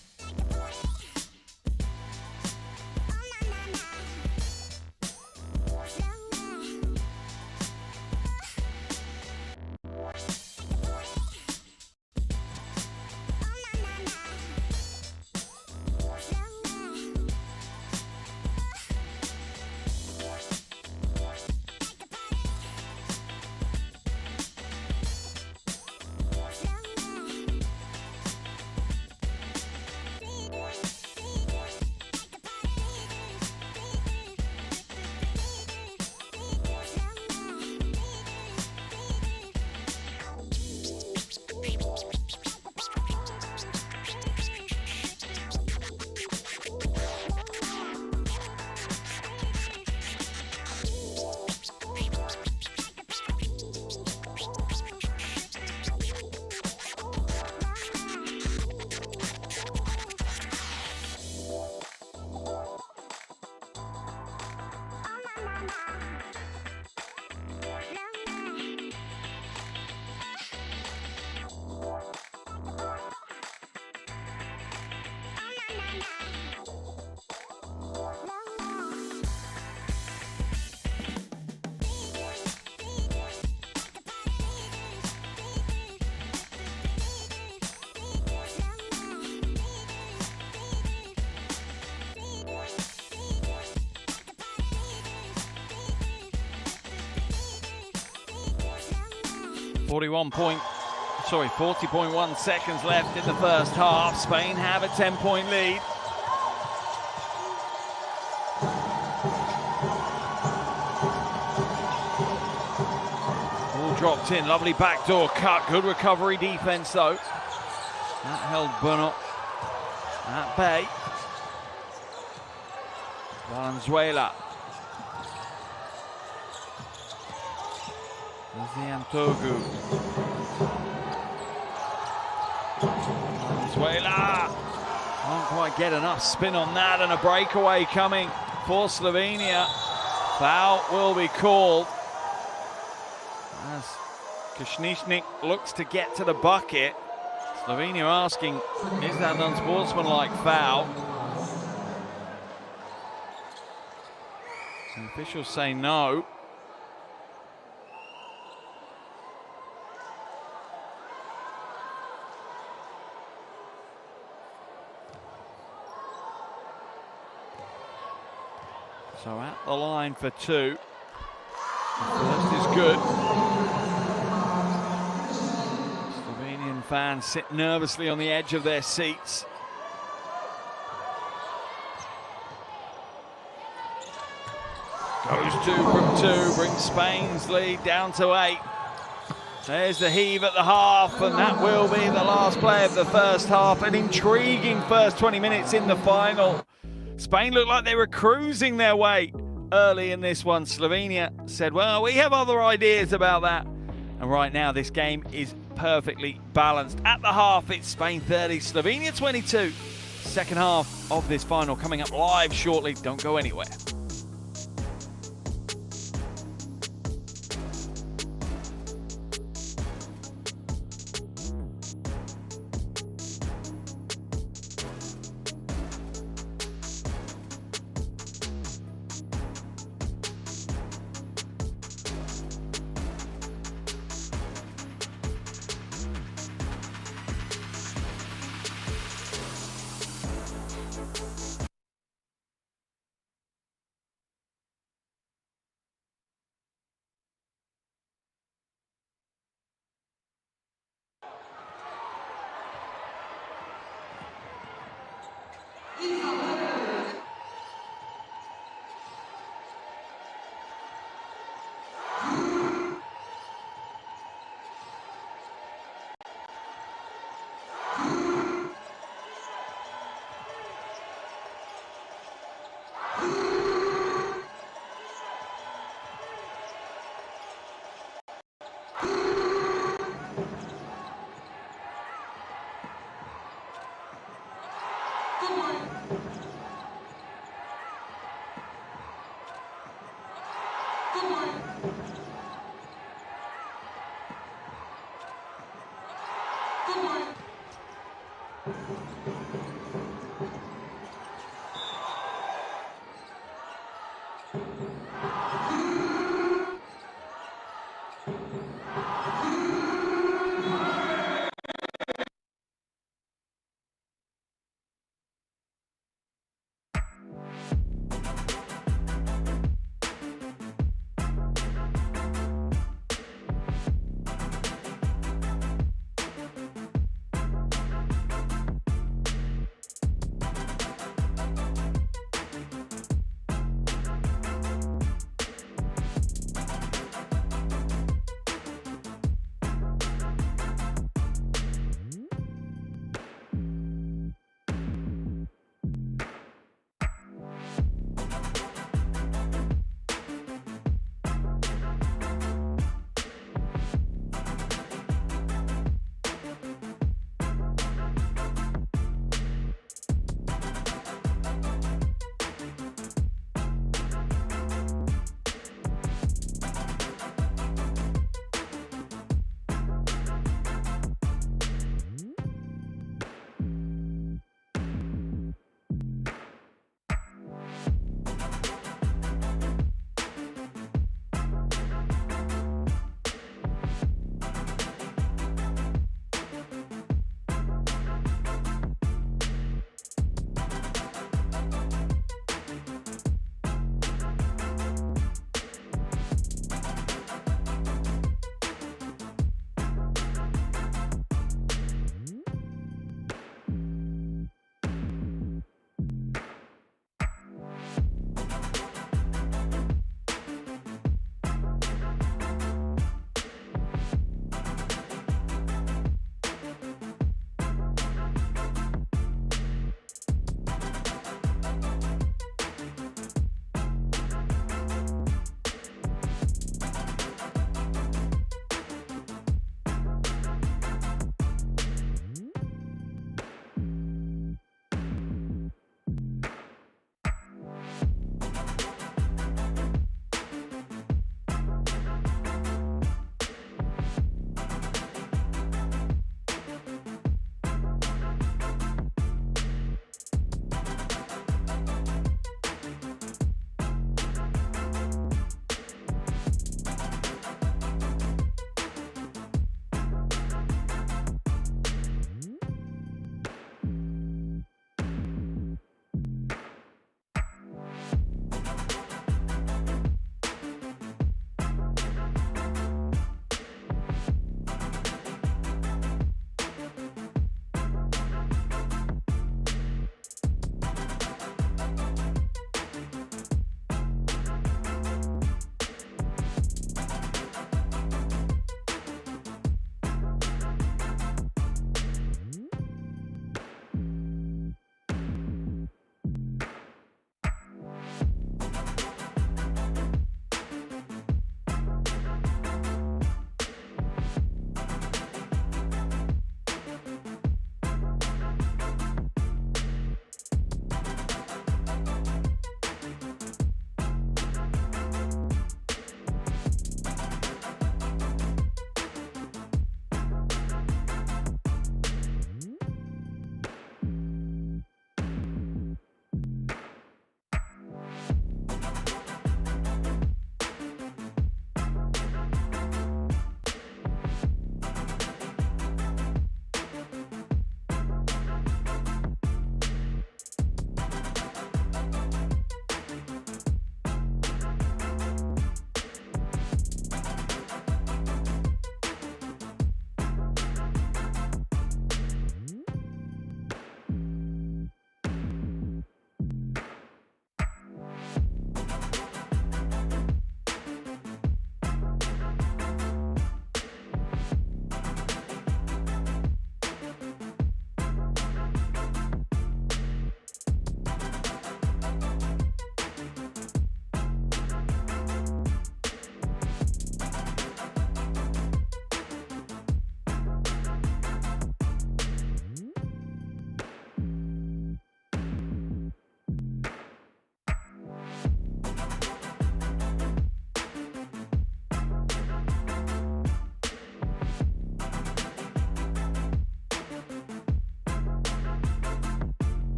40.1 seconds left in the first half. Spain have a 10-point lead. All dropped in, lovely backdoor cut. Good recovery defense though. That held Bernot at bay. Valenzuela. Ziantogu. Valenzuela. Can't quite get enough spin on that, and a breakaway coming for Slovenia. Foul will be called as Košničnik looks to get to the bucket. Slovenia asking, is that an unsportsmanlike foul? So officials say no. So at the line for two. The first is good. Slovenian fans sit nervously on the edge of their seats. Goes 2 from 2, brings Spain's lead down to 8. There's the heave at the half, and that will be the last play of the first half. An intriguing first 20 minutes in the final. Spain looked like they were cruising their way early in this one. Slovenia said, well, we have other ideas about that. And right now, this game is perfectly balanced. At the half, it's Spain 30, Slovenia 22. Second half of this final coming up live shortly. Don't go anywhere.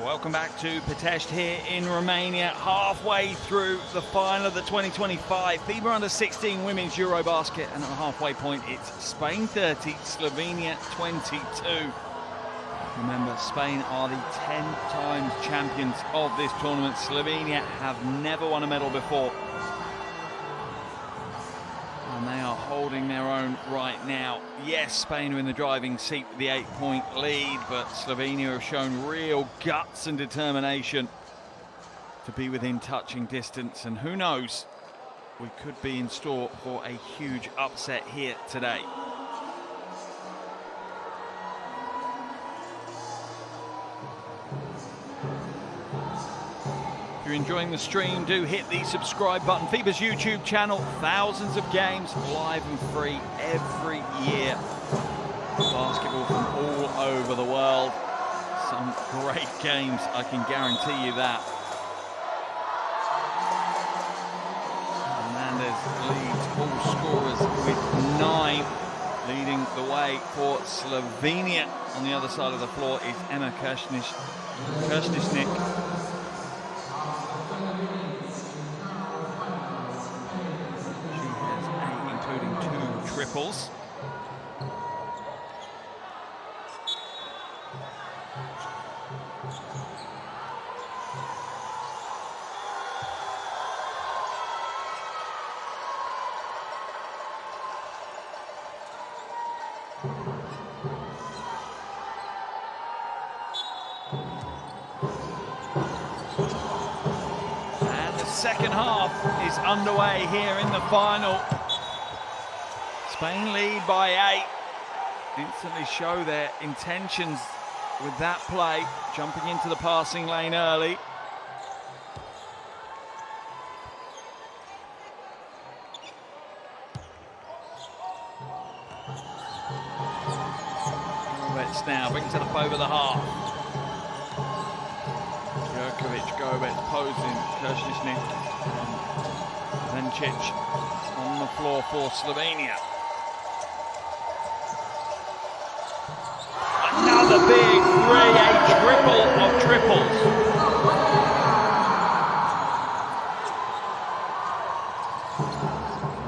Welcome back to Pitești here in Romania, halfway through the final of the 2025 FIBA U16 Women's EuroBasket, and at the halfway point it's Spain 30, Slovenia 22. Remember, Spain are the 10 times champions of this tournament. Slovenia have never won a medal before, and they are holding their own right now. Yes, Spain are in the driving seat with the 8-point lead, but Slovenia have shown real guts and determination to be within touching distance. And who knows, we could be in store for a huge upset here today. If you're enjoying the stream, do hit the subscribe button. FIBA's YouTube channel, thousands of games, live and free every year. Basketball from all over the world. Some great games, I can guarantee you that. Hernandez leads all scorers with 9, leading the way for Slovenia. On the other side of the floor is Emma Kršničnik. Triples. And the second half is underway here in the final. Spain lead by 8, instantly show their intentions with that play, jumping into the passing lane early. Gobets now brings it up over the half. Gobets posing, Kršničnik and Vencic on the floor for Slovenia. Another big 3, a triple of triples.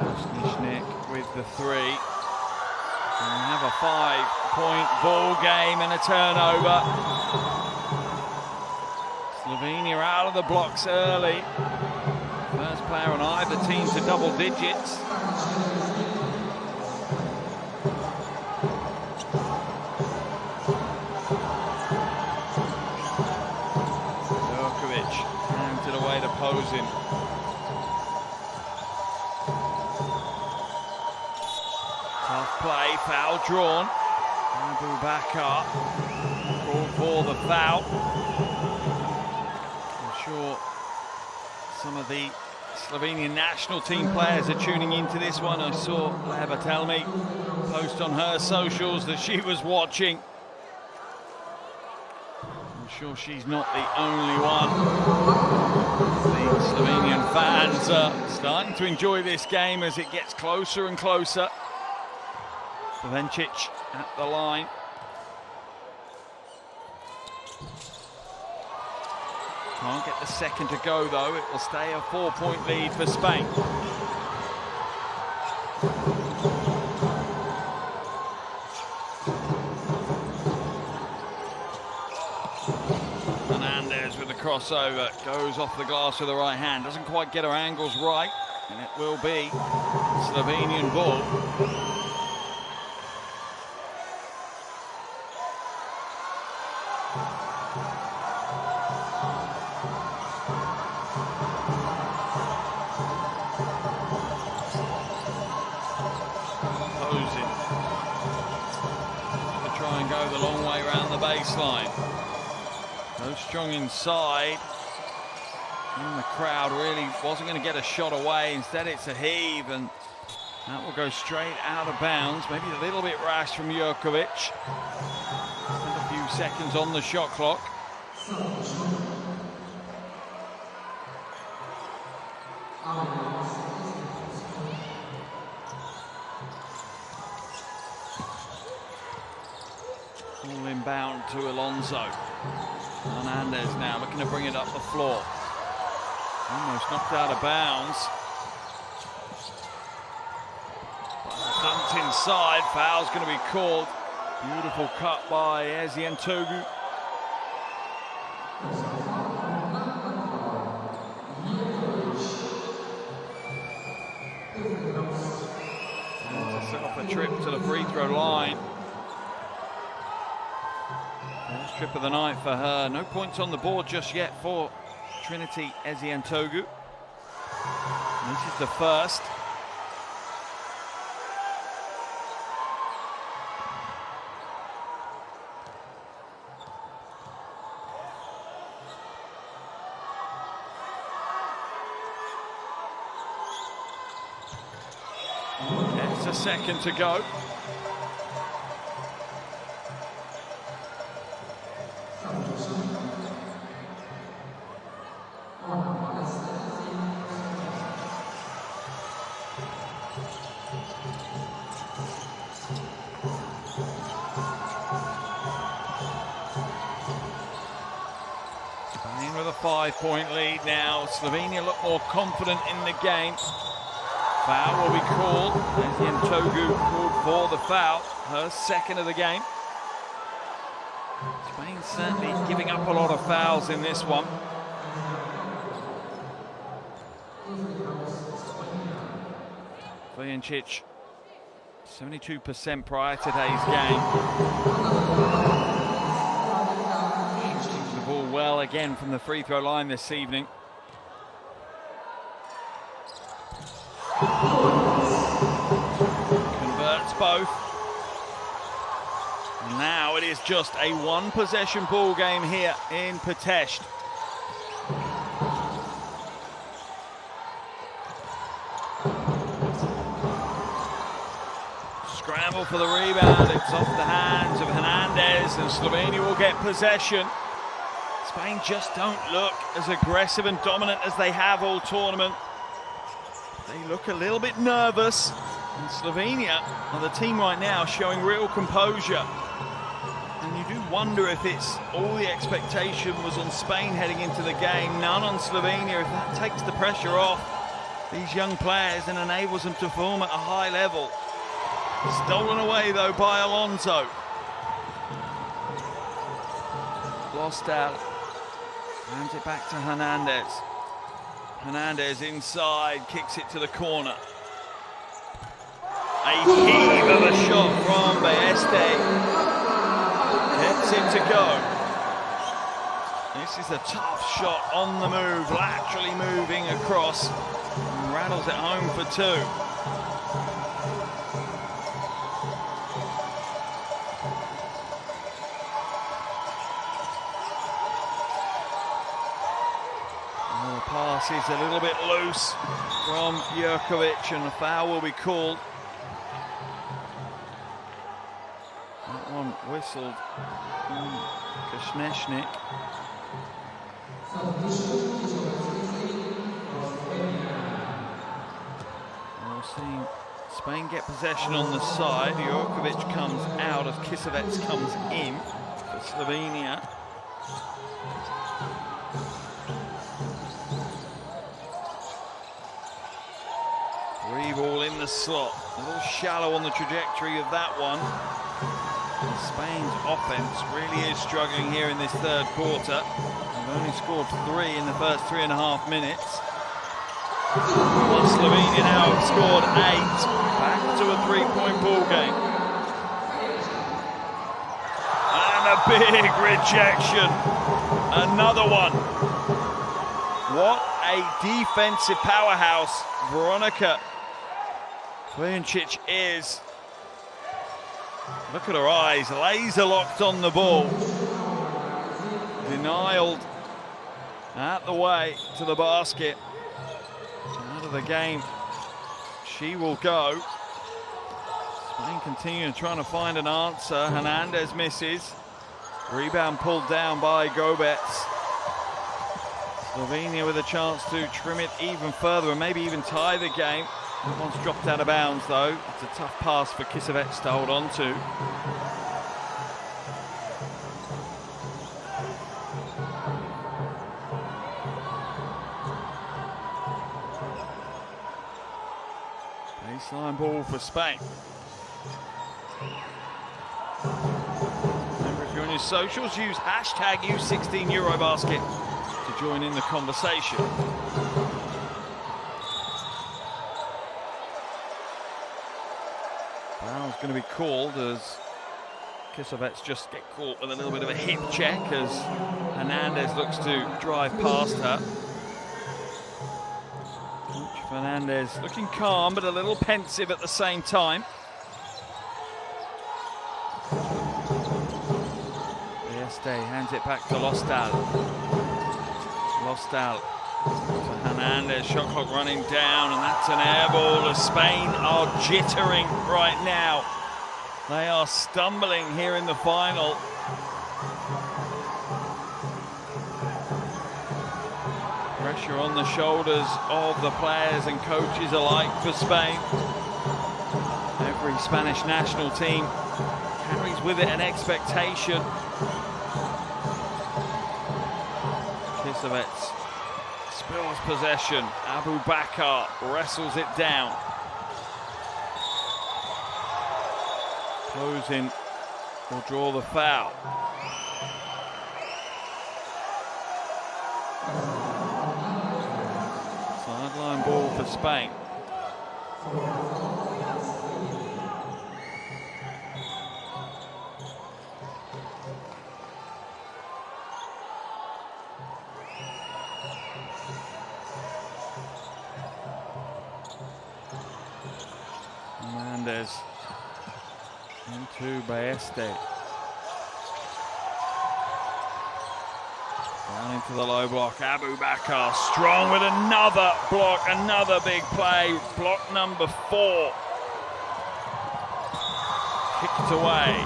Kršničnik with the 3. And we have a 5-point ball game and a turnover. Slovenia out of the blocks early. First player on either team to double digits. Posing. Tough play, foul drawn. Abu Bakar called for the foul. I'm sure some of the Slovenian national team players are tuning into this one. I saw Leba tell me, post on her socials that she was watching. I'm sure she's not the only one. The Slovenian fans are starting to enjoy this game as it gets closer and closer. Vencic at the line. Can't get the second to go though. It will stay a 4-point lead for Spain. Crossover, goes off the glass with the right hand, doesn't quite get her angles right, and it will be Slovenian ball. Posing to try and go the long way around the baseline. So strong inside, and the crowd really wasn't going to get a shot away. Instead it's a heave, and that will go straight out of bounds. Maybe a little bit rash from Jurkovic. Still a few seconds on the shot clock. All inbound to Alonso. Hernandez now looking to bring it up the floor. Almost knocked out of bounds. Dumped inside, foul's going to be called. Beautiful cut by Eziantogu. To set off a trip to the free throw line. First trip of the night for her. No points on the board just yet for Trinity Eziantogu. This is the first. It's a second to go. Spain with a 5-point lead now. Slovenia look more confident in the game. Foul will be called. Eziantogu called for the foul, her second of the game. Spain certainly giving up a lot of fouls in this one. Vujancic, 72% prior to today's game. Shooting the ball well again from the free throw line this evening. Converts both. And now it is just a one-possession ball game here in Pitești. Scramble for the rebound. It's off the hands of Hernandez, and Slovenia will get possession. Spain just don't look as aggressive and dominant as they have all tournament. They look a little bit nervous, and Slovenia are the team right now showing real composure. And you do wonder if it's all the expectation was on Spain heading into the game, none on Slovenia. If that takes the pressure off these young players and enables them to perform at a high level. Stolen away though by Alonso. Lost out. Hands it back to Hernandez. Hernandez inside, kicks it to the corner. A heave of a shot from Baeste. Gets it to go. This is a tough shot on the move, laterally moving across. And rattles it home for two. Pass is a little bit loose from Jurkovic, and a foul will be called. That one whistled. Kosnešnik. We'll see Spain get possession on the side. Jurkovic comes out as Kisevets comes in for Slovenia. Three ball in the slot, a little shallow on the trajectory of that one. Spain's offense really is struggling here in this third quarter. They've only scored 3 in the first 3.5 minutes. While Slovenia now have scored 8, back to a 3-point ball game. And a big rejection, another one. What a defensive powerhouse Veronika Vujancic is. Look at her eyes, laser locked on the ball. Denialed at the way to the basket. Out of the game she will go. Spain continuing trying to find an answer. Hernandez misses. Rebound pulled down by Gobets. Slovenia with a chance to trim it even further and maybe even tie the game. That one's dropped out of bounds though. It's a tough pass for Kisevets to hold on to. Baseline ball for Spain. Remember, if you're on your socials, use hashtag U16 EuroBasket to join in the conversation. Foul's going to be called as Kisovets just get caught with a little bit of a hip check as Hernandez looks to drive past her. Fernandez looking calm but a little pensive at the same time. Este hands it back to Lostal. Lostal to Hernandez, shot clock running down, and that's an air ball as Spain are jittering right now. They are stumbling here in the final. Pressure on the shoulders of the players and coaches alike for Spain. Every Spanish national team carries with it an expectation. Kisovets spills possession. Abu Bakar wrestles it down. Closing will draw the foul. Sideline ball for Spain. Hernandez into Baeste. Down into the low block. Abu Bakar strong with another block, another big play. Block number 4. Kicked away.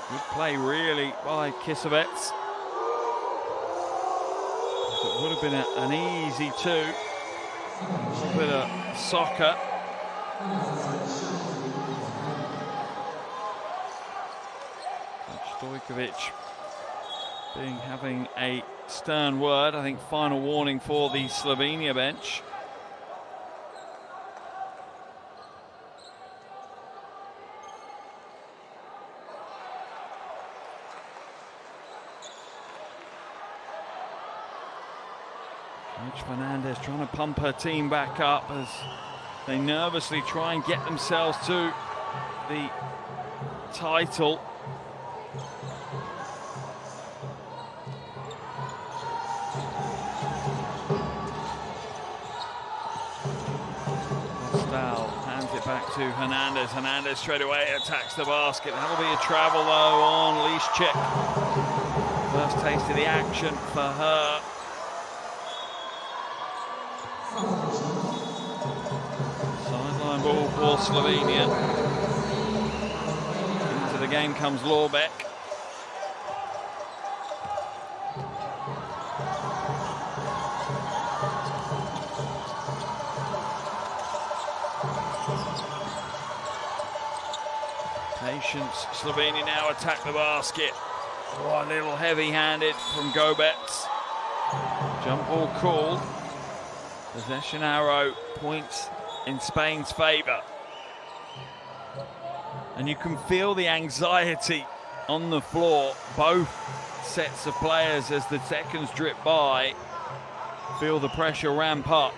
Good play really by Kisovets. It would have been an easy 2. A little bit of soccer. Stojkovic having a stern word. I think final warning for the Slovenia bench. Coach Fernandez trying to pump her team back up as they nervously try and get themselves to the title. Hands it back to Hernandez. Hernandez straight away attacks the basket. That'll be a travel though on Liszczyk. First taste of the action for her. Sideline ball for Slovenia. Into the game comes Lorbeck. Patience. Slovenia now attack the basket. Oh, a little heavy-handed from Gobets. Jump ball called. Possession arrow points in Spain's favour. And you can feel the anxiety on the floor. Both sets of players, as the seconds drip by, feel the pressure ramp up.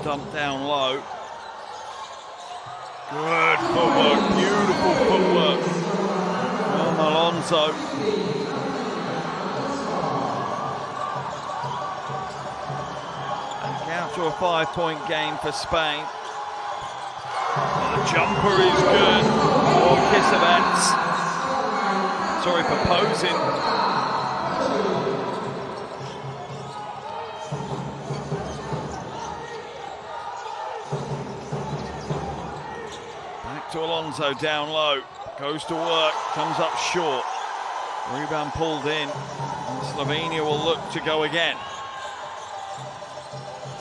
Dumped down low. Good footwork, beautiful footwork from Alonso. Back out to a 5-point game for Spain. The jumper is good for Kisovets. Sorry for posing. To Alonso down low, goes to work, comes up short. Rebound pulled in, and Slovenia will look to go again.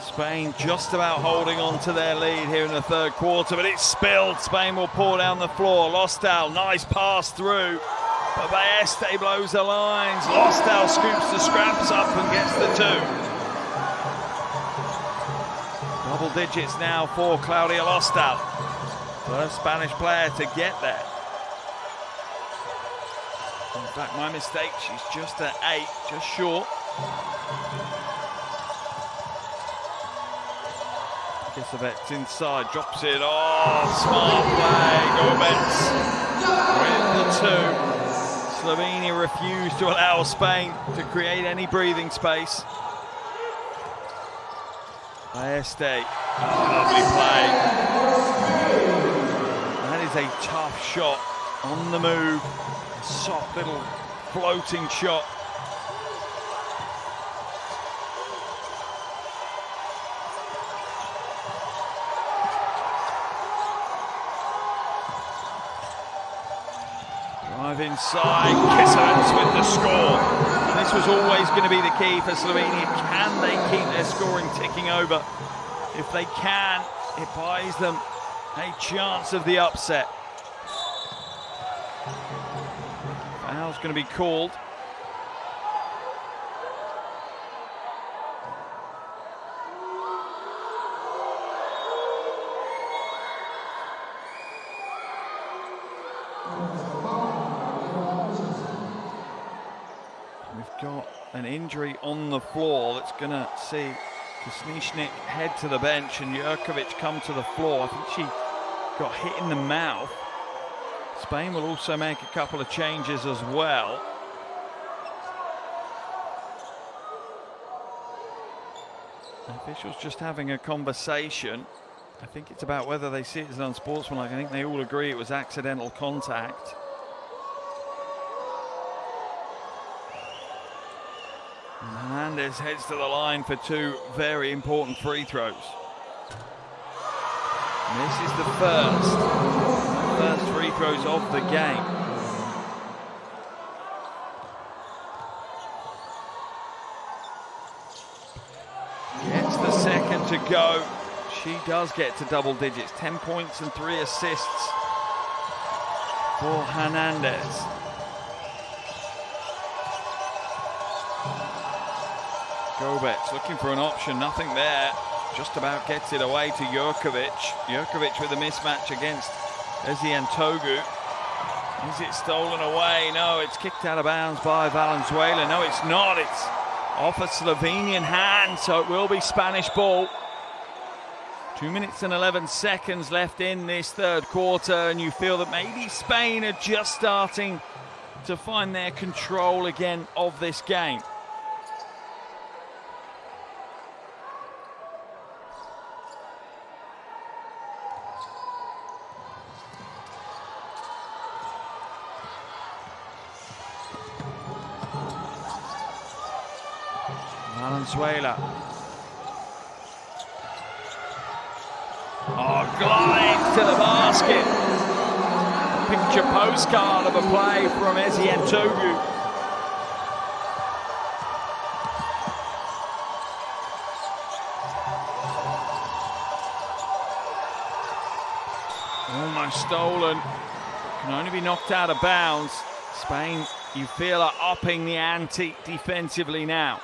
Spain just about holding on to their lead here in the third quarter, but it's spilled. Spain will pour down the floor. Lostal, nice pass through, but Baeste blows the lines. Lostal scoops the scraps up and gets the two. Double digits now for Claudia Lostal. First Spanish player to get there. In fact, my mistake, she's just at 8, just short. Kisevets inside, drops it. Oh, smart play. Gomez with the 2. Slovenia refused to allow Spain to create any breathing space. Baeste, lovely play. That is a tough shot on the move. A soft little floating shot. Drive inside, Kisevets with the score. And this was always going to be the key for Slovenia. Can they keep their scoring ticking over? If they can, it buys them a chance of the upset. Foul's going to be called. We've got an injury on the floor that's going to see Kosničnik head to the bench and Jurkovic come to the floor. I think she got hit in the mouth. Spain will also make a couple of changes as well. The officials just having a conversation. I think it's about whether they see it as unsportsmanlike. I think they all agree it was accidental contact. And Hernandez heads to the line for 2 very important free throws. And this is the first free throws of the game. Gets the second to go. She does get to double digits. 10 points and 3 assists for Hernandez. Gobets looking for an option, nothing there. Just about gets it away to Jurkovic. Jurkovic with a mismatch against Eziantogu. Is it stolen away? No, it's kicked out of bounds by Valenzuela. No, it's not. It's off a Slovenian hand, so it will be Spanish ball. 2 minutes and 11 seconds left in this third quarter, and you feel that maybe Spain are just starting to find their control again of this game. Valenzuela. Oh, glides to the basket. Picture postcard of a play from Eziantogu. Almost stolen. Can only be knocked out of bounds. Spain, you feel, are upping the ante defensively now.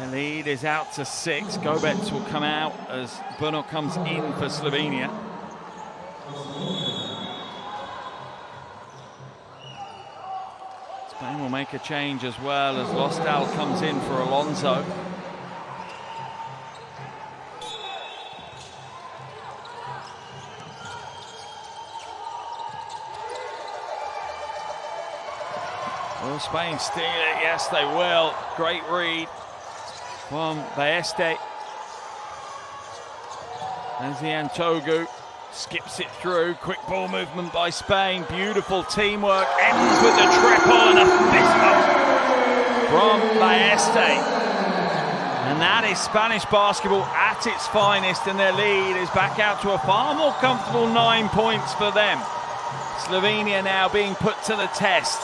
The lead is out to 6. Gobets will come out as Brno comes in for Slovenia. Spain will make a change as well as Lostal comes in for Alonso. Will Spain steal it? Yes, they will. Great read from Baeste. Eziantogu skips it through. Quick ball movement by Spain. Beautiful teamwork. Ends with the triple and a fist bump from Baeste. And that is Spanish basketball at its finest, and their lead is back out to a far more comfortable 9 points for them. Slovenia now being put to the test.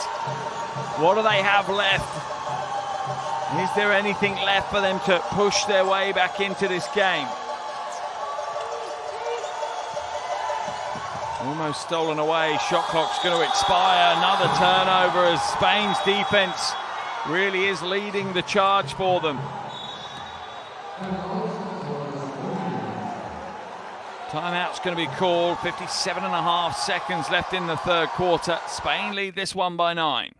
What do they have left? Is there anything left for them to push their way back into this game? Almost stolen away. Shot clock's going to expire. Another turnover as Spain's defense really is leading the charge for them. Timeout's going to be called. 57.5 seconds left in the third quarter. Spain lead this one by 9.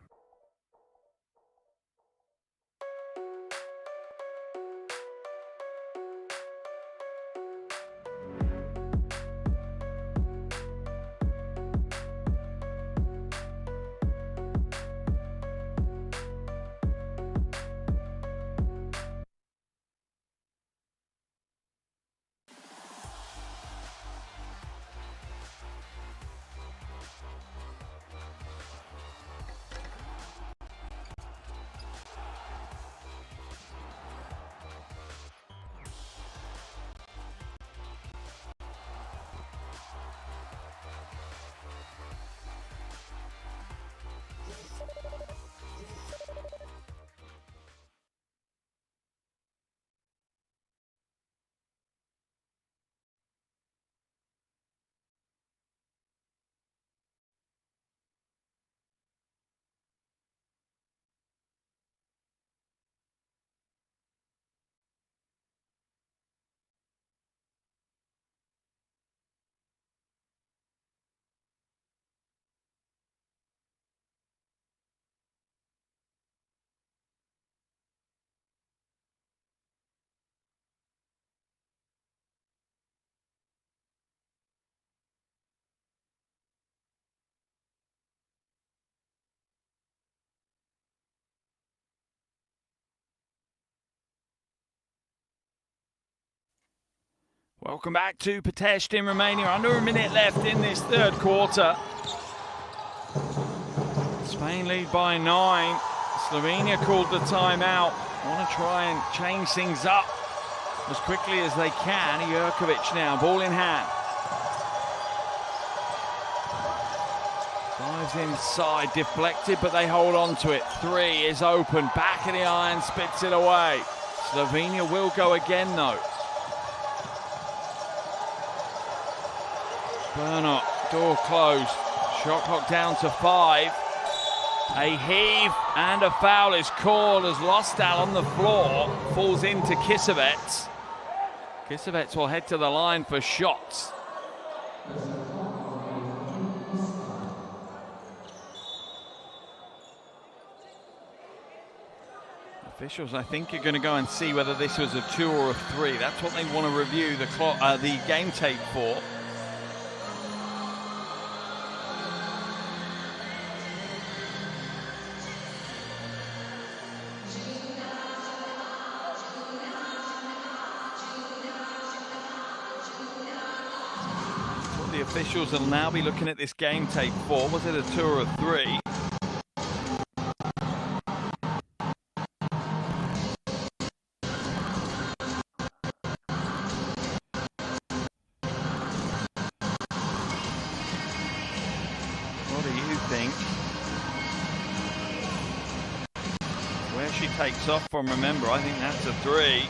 Welcome back to Pitești in Romania. Under a minute left in this third quarter. Spain lead by 9. Slovenia called the timeout. Want to try and change things up as quickly as they can. Jurkovic now, ball in hand. Dives inside, deflected, but they hold on to it. 3 is open, back of the iron, spits it away. Slovenia will go again though. Bernot, door closed. Shot clock down to 5. A heave and a foul is called as Lostal on the floor falls into Kisevets. Kisevets will head to the line for shots. Officials, I think, are going to go and see whether this was a 2 or a 3. That's what they want to review the game tape for. The officials will now be looking at this game tape for. Was it a 2 or a 3? What do you think? Where she takes off from, remember, I think that's a 3.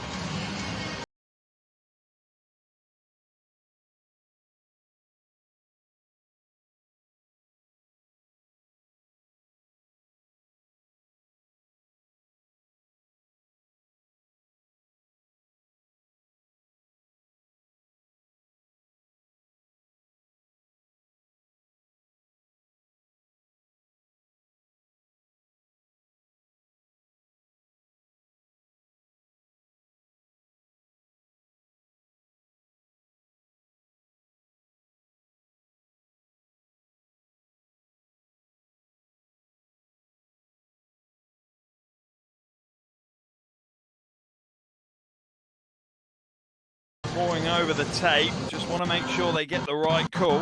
Pouring over the tape, just want to make sure they get the right call.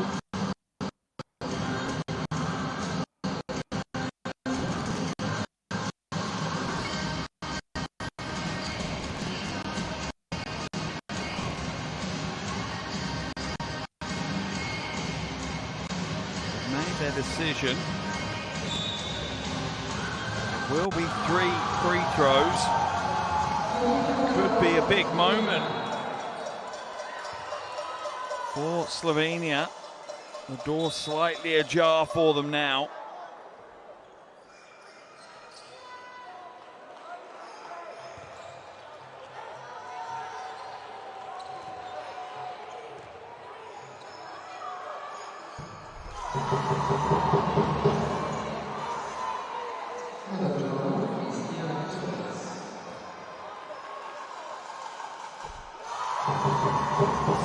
They've made their decision. It will be 3 free throws. Could be a big moment for Slovenia. The door slightly ajar for them now.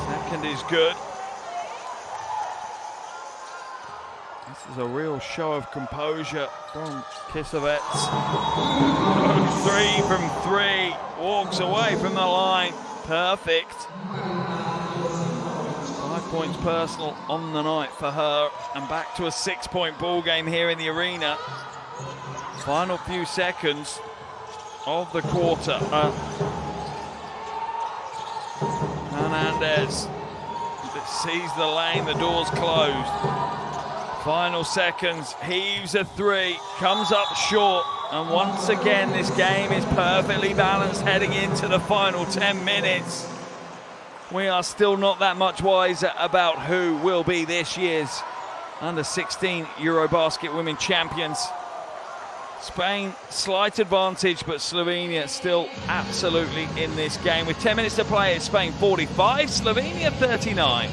Second is good. This is a real show of composure from Kisevets. Goes 3 from 3, walks away from the line. Perfect. 5 points personal on the night for her, and back to a 6-point ball game here in the arena. Final few seconds of the quarter. Hernandez sees the lane, the door's closed. Final seconds, heaves a 3, comes up short, and once again this game is perfectly balanced heading into the final 10 minutes. We are still not that much wiser about who will be this year's under-16 EuroBasket women champions. Spain, slight advantage, but Slovenia still absolutely in this game. With 10 minutes to play, it's Spain 45, Slovenia 39.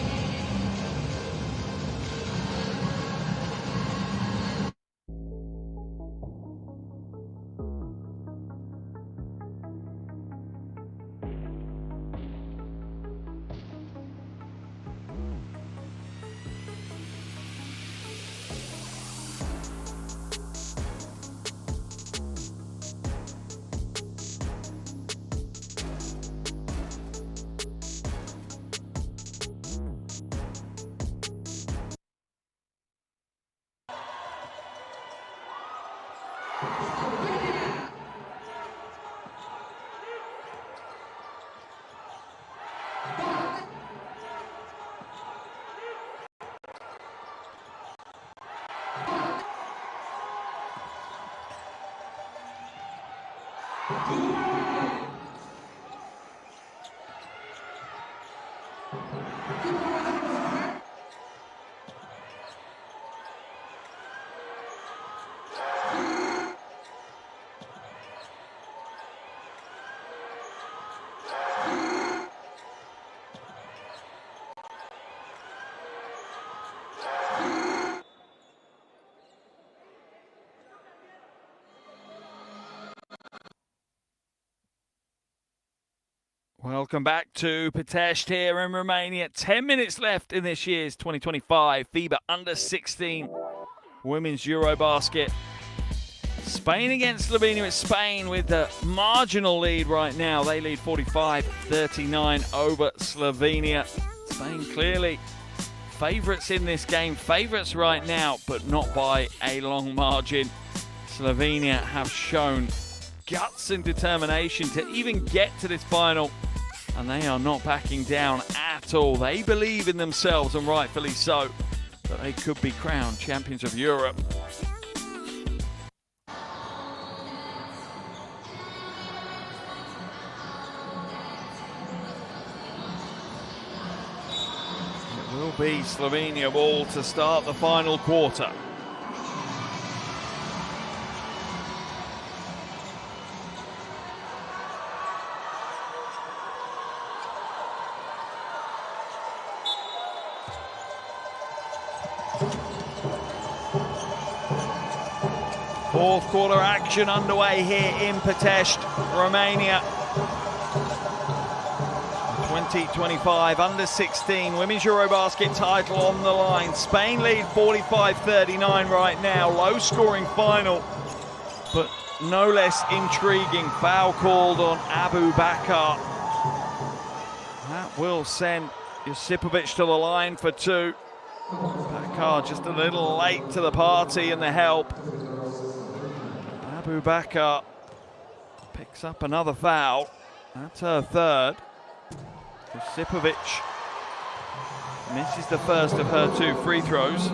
Welcome back to Pitești here in Romania. 10 minutes left in this year's 2025 FIBA Under-16 Women's EuroBasket. Spain against Slovenia. It's Spain with the marginal lead right now. They lead 45-39 over Slovenia. Spain clearly favourites in this game. Favourites right now, but not by a long margin. Slovenia have shown guts and determination to even get to this final, and they are not backing down at all. They believe in themselves, and rightfully so, that they could be crowned champions of Europe. It will be Slovenia ball to start the final quarter. Fourth quarter action underway here in Pitești, Romania. 2025 Under-16 Women's EuroBasket title on the line. Spain lead 45-39 right now. Low-scoring final, but no less intriguing. Foul called on Abu Bakar. That will send Josipovic to the line for 2. Bakar just a little late to the party and the help. Abu Bakar picks up another foul. That's her third. Josipovic misses the first of her 2 free throws.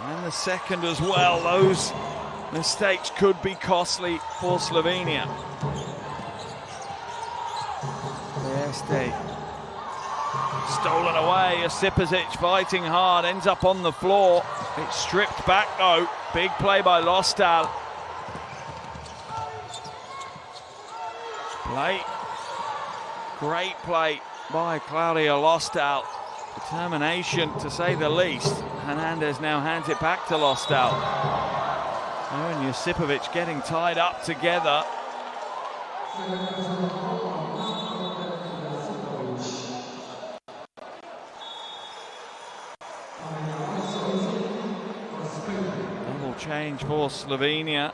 And the second as well. Those mistakes could be costly for Slovenia. Este stolen away. Josipovic fighting hard, ends up on the floor. It's stripped back though. Big play by Lostal. Great play by Claudia Lostal. Determination to say the least. Hernandez now hands it back to Lostal. And Josipovic getting tied up together. Double change for Slovenia.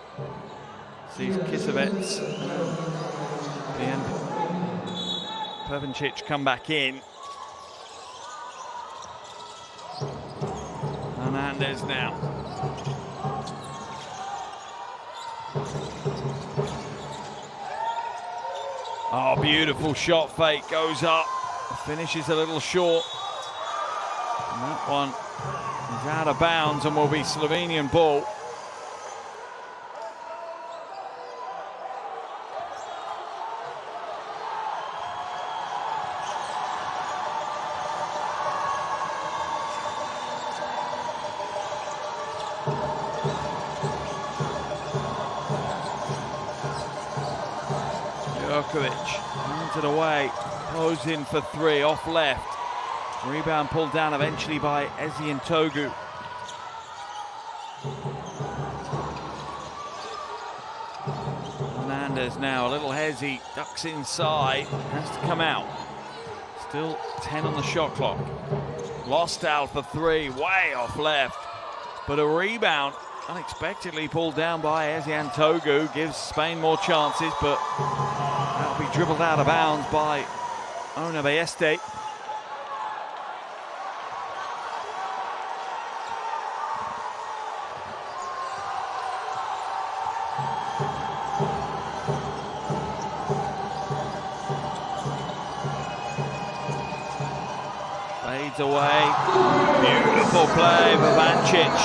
Sees Kisevets and Pervencic come back in. Hernandez now. Oh, beautiful shot fake, goes up, finishes a little short. And that one is out of bounds and will be Slovenian ball. Hands it away, goes in for three, off left. Rebound pulled down eventually by Ezien Togu. Hernandez now, a little hezzy, ducks inside, has to come out. Still 10 on the shot clock. Lostal for three, way off left. But a rebound unexpectedly pulled down by Ezien Togu, gives Spain more chances, but that'll be dribbled out of bounds by Ona Bayeste. Fades away. Beautiful play for Vancic.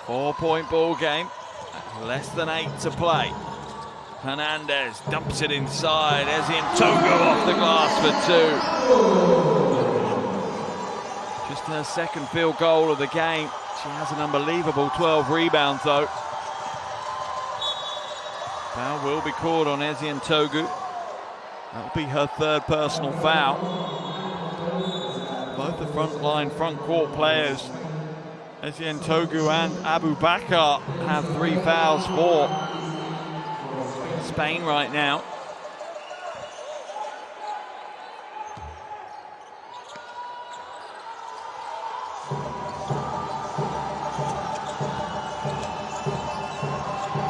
4-point ball game. Less than 8 to play. Hernandez dumps it inside. Ezien Togu off the glass for 2. Just her second field goal of the game. She has an unbelievable 12 rebounds though. Foul will be called on Ezien Togu. That'll be her third personal foul. Both the front court players, Ezien Togu and Abu Bakar, have 3 fouls for Spain right now.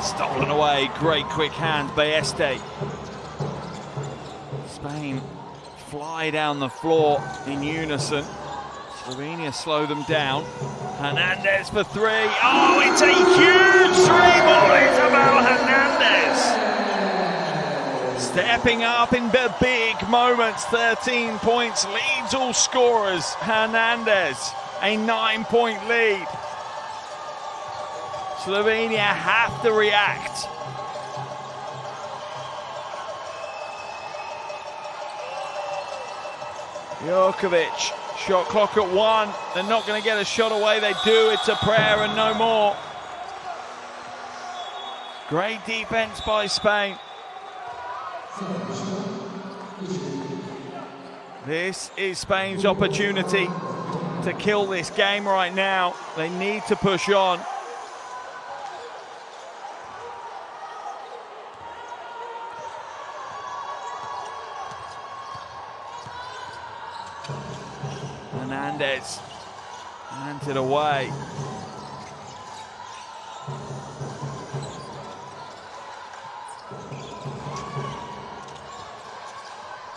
Stolen away, great quick hand by Este. Spain fly down the floor in unison. Slovenia slow them down. Hernandez for 3. Oh, it's a huge 3-ball. Isabel Hernandez. Stepping up in the big moments. 13 points, leads all scorers. Hernandez, a 9-point lead. Slovenia have to react. Jokovic, shot clock at 1. They're not going to get a shot away. They do. It's a prayer and no more. Great defense by Spain. This is Spain's opportunity to kill this game right now. They need to push on. Hernandez hands it away.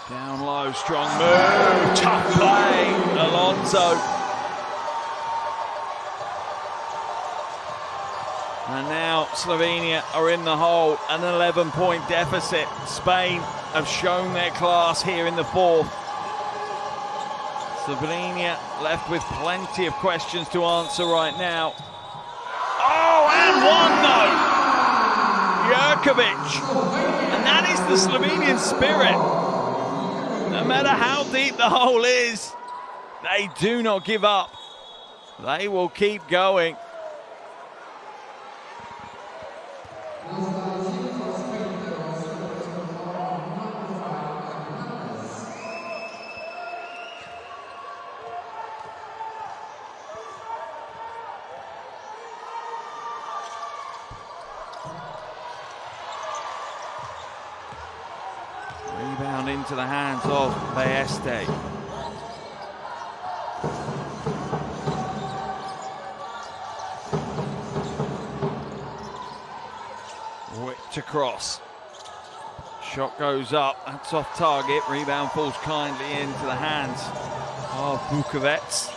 Down low, strong move, tough play, Alonso. And now Slovenia are in the hole, an 11-point deficit. Spain have shown their class here in the fourth. Slovenia left with plenty of questions to answer right now. Oh, and one though! Jurkovic. And that is the Slovenian spirit. No matter how deep the hole is, they do not give up. They will keep going. Rebound into the hands of Bayeste. Whipped across. Shot goes up. That's off target. Rebound falls kindly into the hands of Bukovec.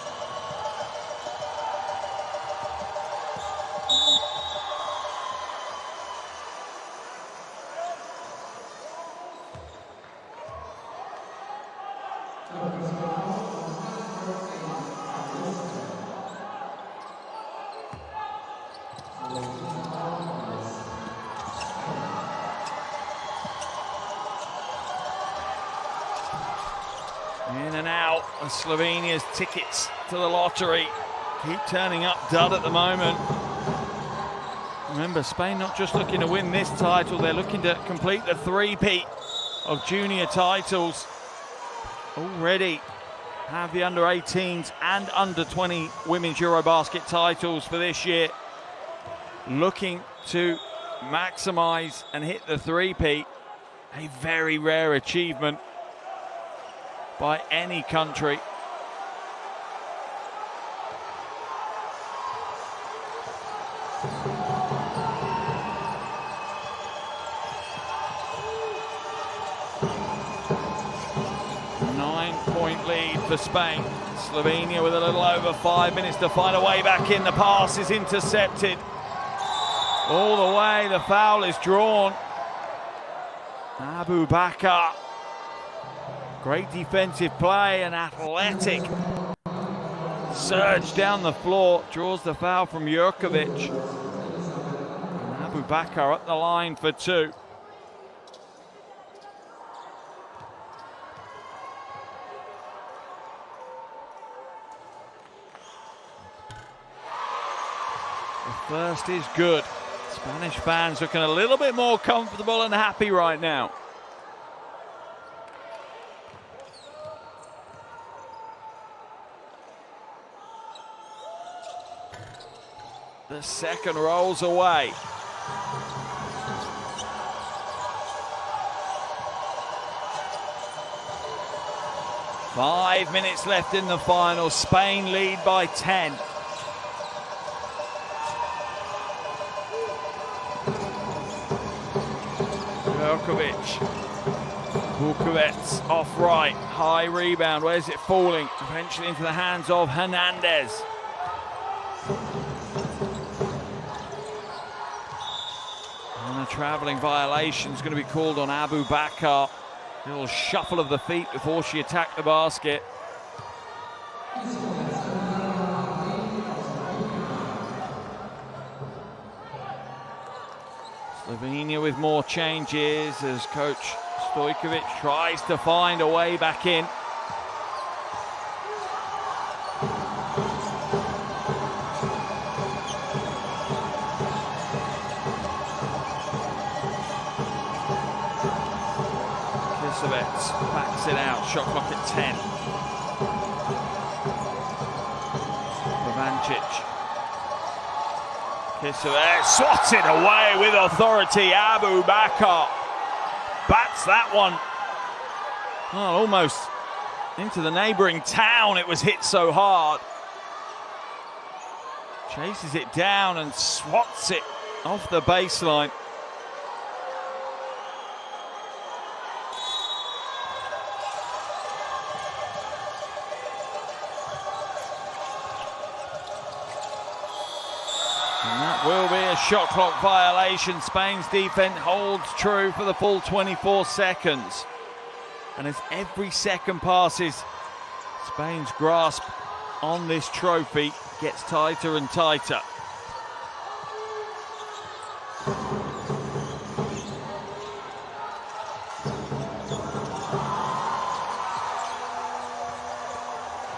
In and out of Slovenia's tickets to the lottery. Keep turning up dud at the moment. Remember, Spain not just looking to win this title, they're looking to complete the three-peat of junior titles. Already have the under-18s and under-20 women's EuroBasket titles for this year. Looking to maximise and hit the three-peat. A very rare achievement by any country. Nine-point lead for Spain. Slovenia with a little over 5 minutes to find a way back in. The pass is intercepted. All the way, the foul is drawn. Abu Bakar. Great defensive play, and athletic surge down the floor, draws the foul from Jurkovic. And Abu Bakar up the line for two. The first is good. Spanish fans looking a little bit more comfortable and happy right now. The second rolls away. Five minutes left in the final. Spain lead by 10. Jurkovic. Bukovec off right. High rebound. Where's it falling? Eventually into the hands of Hernandez. And a travelling violation is going to be called on Abu Bakar. A little shuffle of the feet before she attacked the basket. Slovenia with more changes as coach Stojkovic tries to find a way back in. Backs it out, shot clock at 10. Ravancic. Kisovic swats it away with authority. Abu Bakar bats that one. Well, almost into the neighbouring town. It was hit so hard. Chases it down and swats it off the baseline. And that will be a shot clock violation. Spain's defense holds true for the full 24 seconds. And as every second passes, Spain's grasp on this trophy gets tighter and tighter.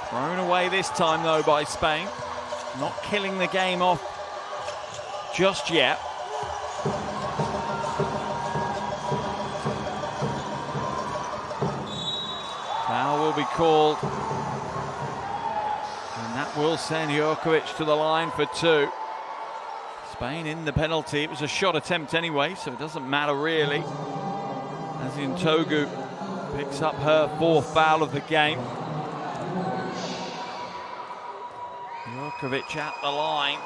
Thrown away this time though by Spain. Not killing the game off just yet. Foul will be called. And that will send Jurkovic to the line for two. Spain in the penalty. It was a shot attempt anyway, so it doesn't matter really. As Togu picks up her fourth foul of the game. Jurkovic at the line.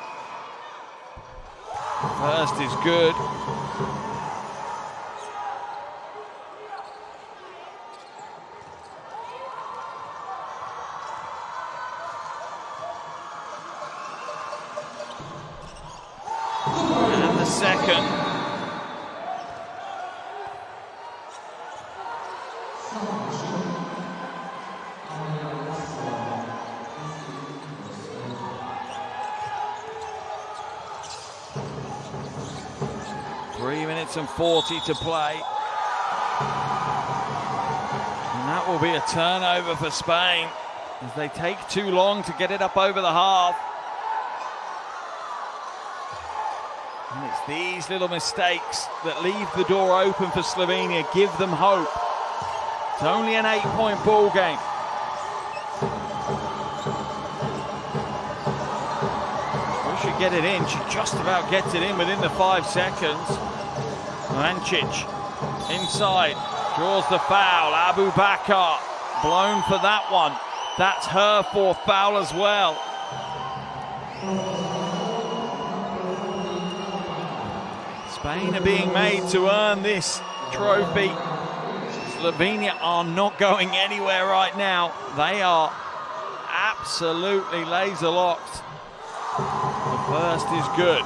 First is good. And the second. And 40 to play. And that will be a turnover for Spain as they take too long to get it up over the half. And it's these little mistakes that leave the door open for Slovenia, give them hope. It's only an 8-point ball game. She should get it in. She just about gets it in within the 5 seconds. Mancic inside, draws the foul. Abu Bakar blown for that one. That's her fourth foul as well. Spain are being made to earn this trophy. Slovenia are not going anywhere right now. They are absolutely laser locked. The first is good.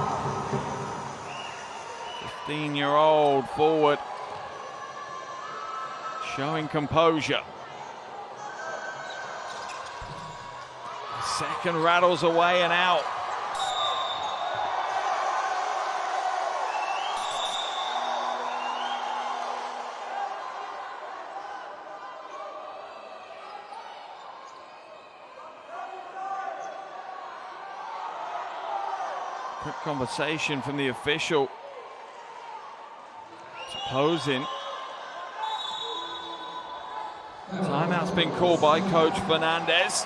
15-year-old forward showing composure. Second rattles away and out. Quick conversation from the official. Posing. Timeout's been called by Coach Fernandez.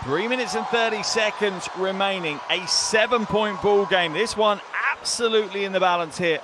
3 minutes and 30 seconds remaining. A 7-point ball game. This one absolutely in the balance here.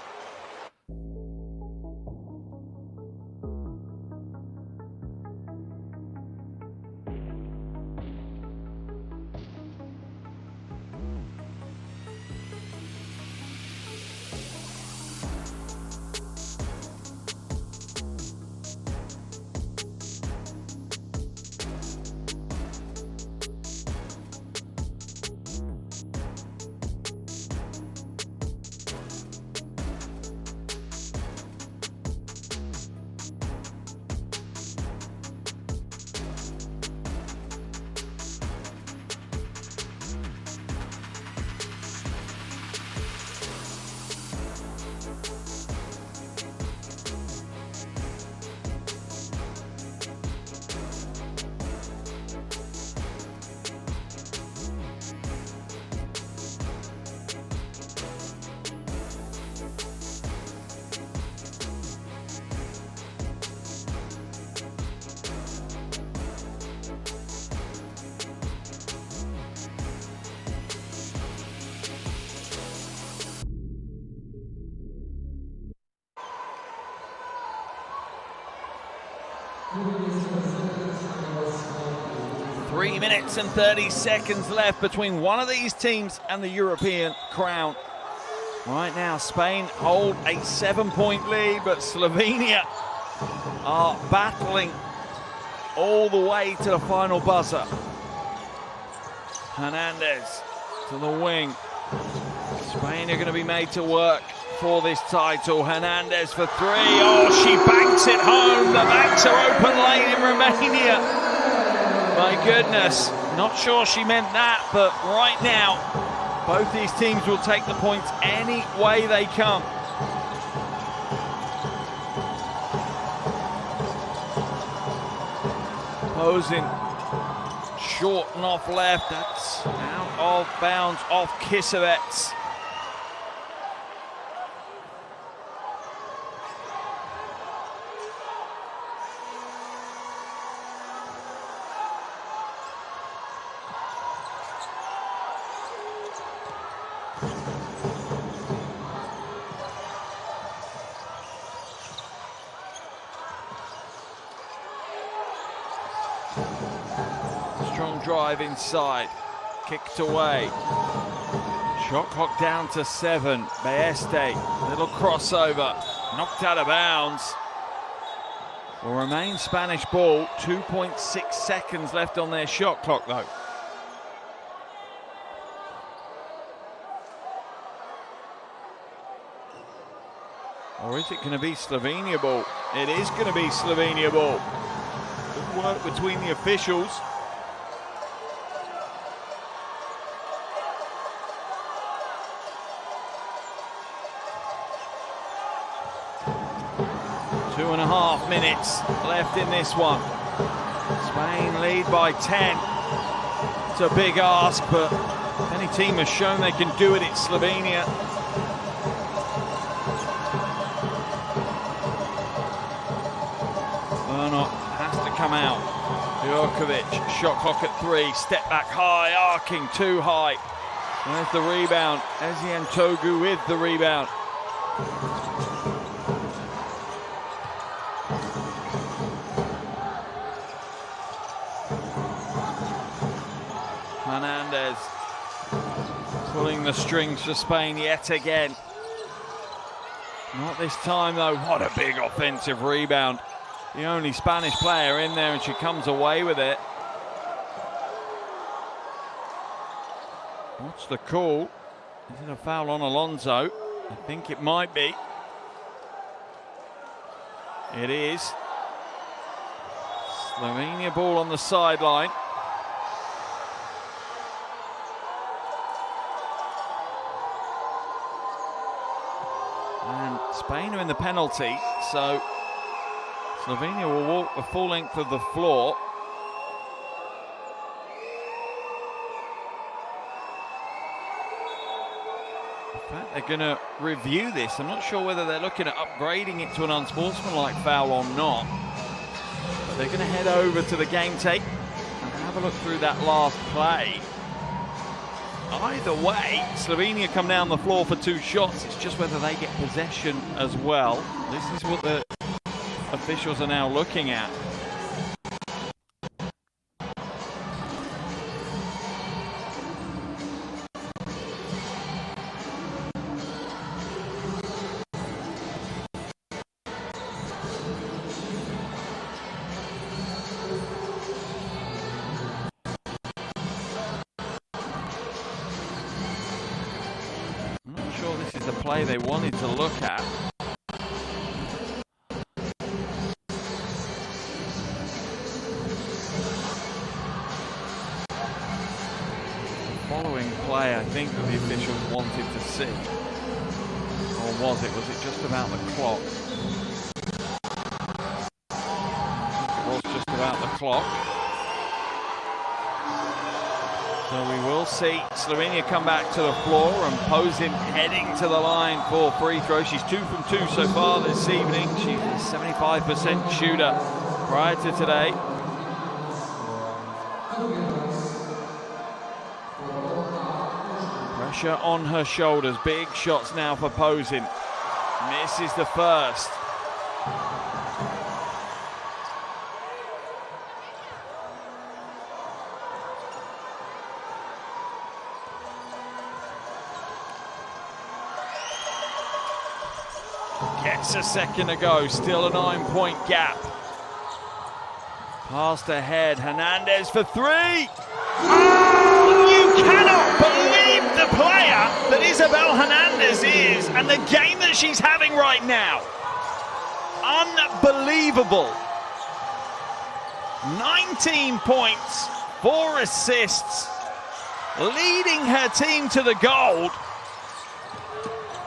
Three minutes and 30 seconds left between one of these teams and the European crown. Right now, Spain hold a 7-point lead, but Slovenia are battling all the way to the final buzzer. Hernandez to the wing. Spain are going to be made to work for this title. Hernandez for three. Oh, she banks it home. The backs are open late in Romania. My goodness, not sure she meant that, but right now, both these teams will take the points any way they come. Posing, short and off left, that's out of bounds off Kisevets. Strong drive inside, kicked away. Shot clock down to 7. Baeste, little crossover, knocked out of bounds. Will remain Spanish ball, 2.6 seconds left on their shot clock though. Or is it going to be Slovenia ball? It is going to be Slovenia ball. Good work between the officials. Two and a half minutes left in this one. Spain lead by 10. It's a big ask, but any team has shown they can do it. It's Slovenia. Bernot has to come out. Djurkovic, shot clock at 3, step back high, arcing too high. There's the rebound. Ezien Togu with the rebound. Hernandez pulling the strings for Spain yet again. Not this time though. What a big offensive rebound. The only Spanish player in there, and she comes away with it. What's the call? Is it a foul on Alonso? I think it might be. It is. Slovenia ball on the sideline. And Spain are in the penalty, so Slovenia will walk the full length of the floor. In fact, they're going to review this. I'm not sure whether they're looking at upgrading it to an unsportsmanlike foul or not. But they're going to head over to the game tape and have a look through that last play. Either way, Slovenia come down the floor for 2 shots. It's just whether they get possession as well. This is what the officials are now looking at. I'm not sure this is the play they wanted to look at. Following play, I think, that the officials wanted to see. Or was it? Was it just about the clock? It was just about the clock. So we will see Slovenia come back to the floor, and Posin heading to the line for free throw. She's 2 from 2 so far this evening. She's a 75% shooter prior to today. Pressure on her shoulders. Big shots now for Posin. Misses the first. Gets a second to go. Still a 9-point gap. Passed ahead. Hernandez for 3. Oh, you cannot believe the player that Isabel Hernandez is and the game that she's having right now. Unbelievable. 19 points, 4 assists, leading her team to the gold.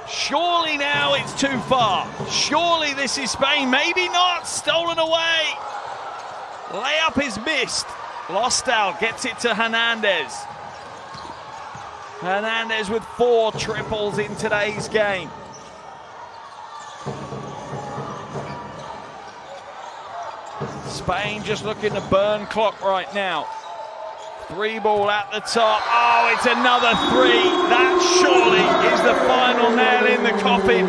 Surely now it's too far. Surely this is Spain. Maybe not. Stolen away. Layup is missed. Lostal gets it to Hernandez. Hernandez with 4 triples in today's game. Spain just looking to burn clock right now. 3 ball at the top. Oh, it's another 3. That surely is the final nail in the coffin.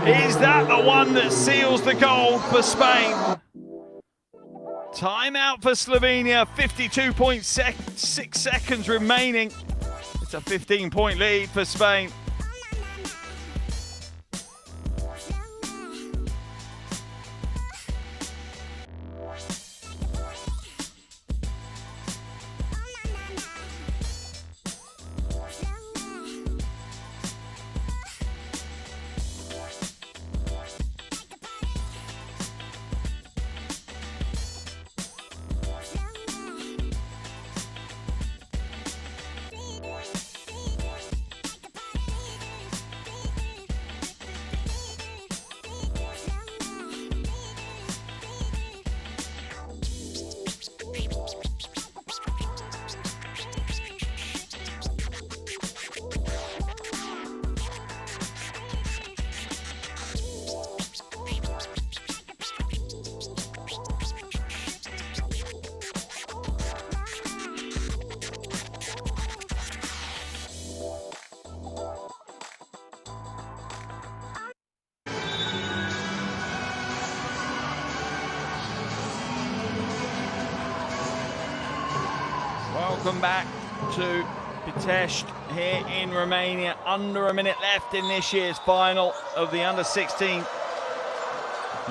Is that the one that seals the goal for Spain? Timeout for Slovenia, 52.6 seconds remaining. It's a 15-point lead for Spain. Welcome back to Pitești here in Romania. Under a minute left in this year's final of the Under-16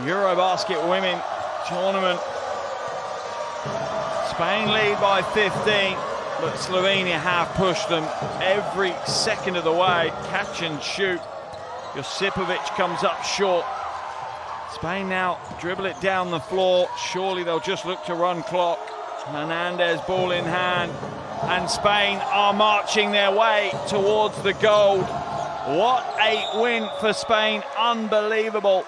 EuroBasket Women Tournament. Spain lead by 15, but Slovenia have pushed them every second of the way. Catch and shoot. Josipovic comes up short. Spain now dribble it down the floor. Surely they'll just look to run clock. Hernandez ball in hand, and Spain are marching their way towards the gold. What a win for Spain, unbelievable.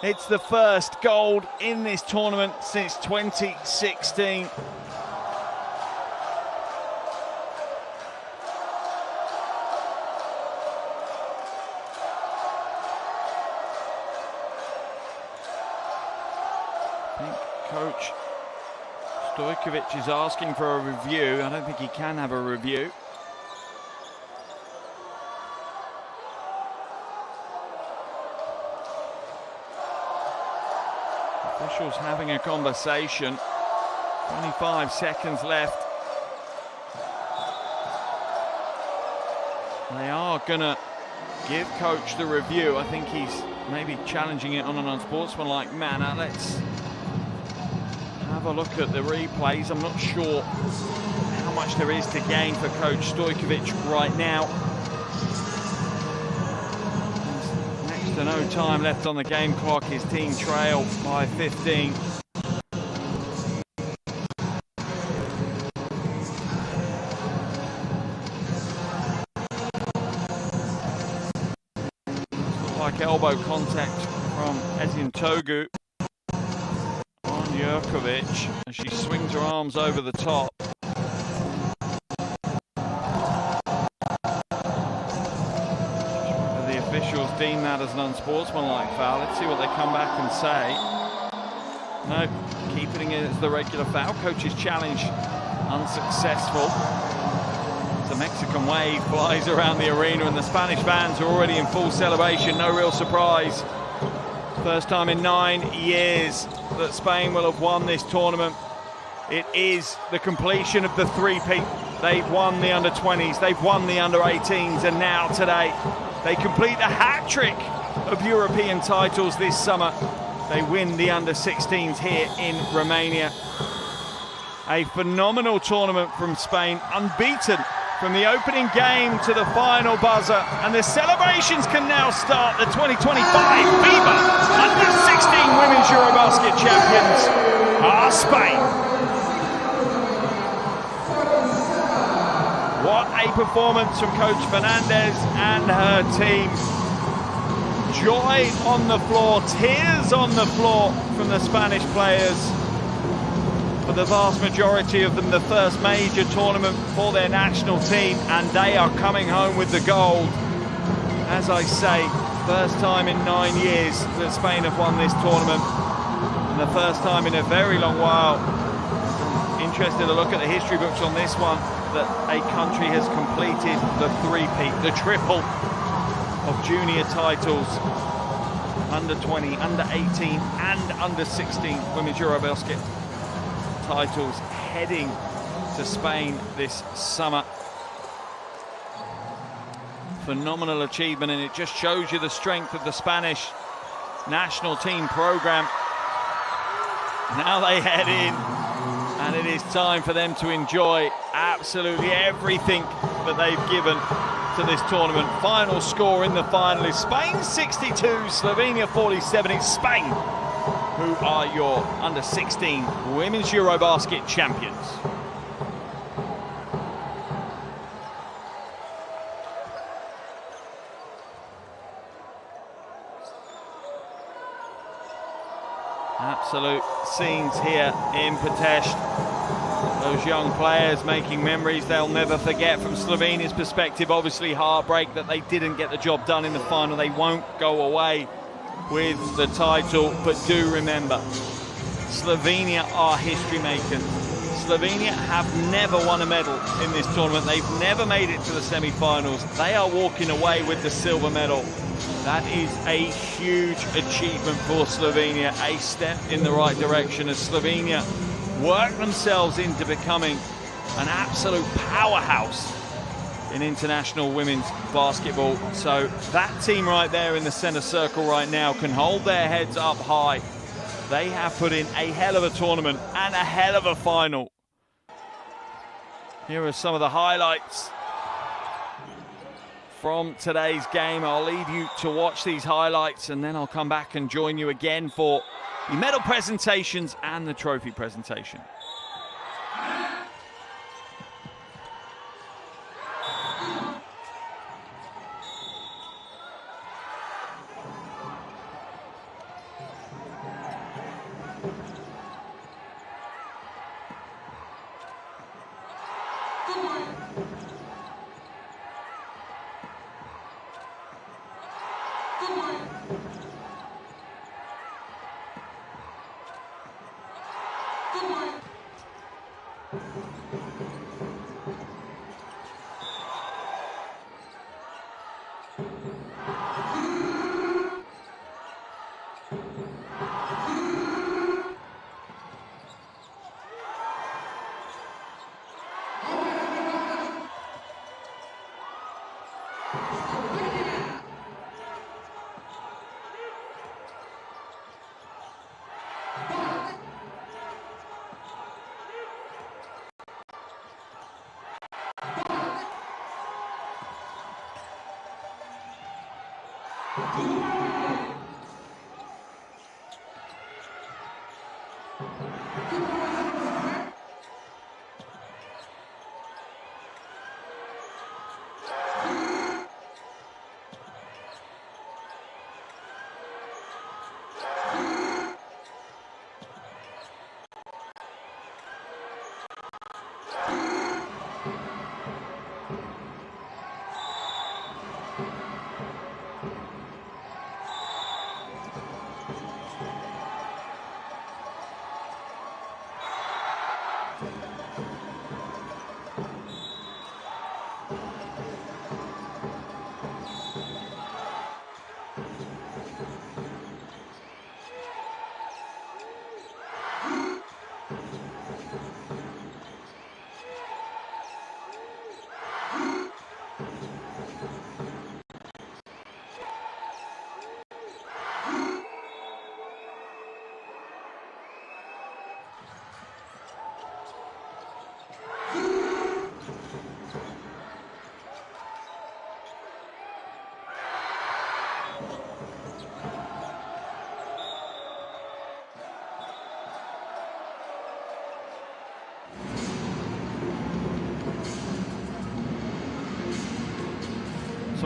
It's the first gold in this tournament since 2016. I think Coach Stojkovic is asking for a review. I don't think he can have a review. Officials having a conversation. 25 seconds left. They are gonna give Coach the review. I think he's maybe challenging it on an unsportsmanlike manner. Let's have a look at the replays. I'm not sure how much there is to gain for Coach Stojkovic right now. There's next to no time left on the game clock. His team trail by 15. Looks like elbow contact from Ezin Togu on Jurkovic as she swings her arms over the top. The officials deem that as an unsportsmanlike foul. Let's see what they come back and say. No, keeping it as the regular foul. Coach's challenge unsuccessful. The Mexican wave flies around the arena and the Spanish fans are already in full celebration. No real surprise. First time in 9 years that Spain will have won this tournament. It is the completion of the three-peat. They've won the under-20s, they've won the under-18s, and now today they complete the hat-trick of European titles this summer. They win the under-16s here in Romania. A phenomenal tournament from Spain, unbeaten from the opening game to the final buzzer, and the celebrations can now start. The 2025 FIBA U16 Women's EuroBasket champions are performance from Coach Fernandez and her team. Joy on the floor, tears on the floor from the Spanish players. For the vast majority of them, the first major tournament for their national team, and they are coming home with the gold. As I say, first time in 9 years that Spain have won this tournament, and the first time in a very long while. Interested to look at the history books on this one, that a country has completed the three-peat, the triple of junior titles, under 20, under 18 and under 16 women's EuroBasket titles heading to Spain this summer. Phenomenal achievement, and it just shows you the strength of the Spanish national team program. Now they head in, and it is time for them to enjoy absolutely everything that they've given to this tournament. Final score in the final is Spain 62, Slovenia 47. It's Spain who are your under 16 women's EuroBasket champions. Absolute scenes here in Pitești. Those young players making memories they'll never forget. From Slovenia's perspective, obviously heartbreak that they didn't get the job done in the final. They won't go away with the title, but do remember, Slovenia are history makers. Slovenia have never won a medal in this tournament. They've never made it to the semi-finals. They are walking away with the silver medal. That is a huge achievement for Slovenia, a step in the right direction as Slovenia work themselves into becoming an absolute powerhouse in international women's basketball. So that team right there in the center circle right now can hold their heads up high. They have put in a hell of a tournament and a hell of a final. Here are some of the highlights from today's game. I'll leave you to watch these highlights, and then I'll come back and join you again for the medal presentations and the trophy presentation.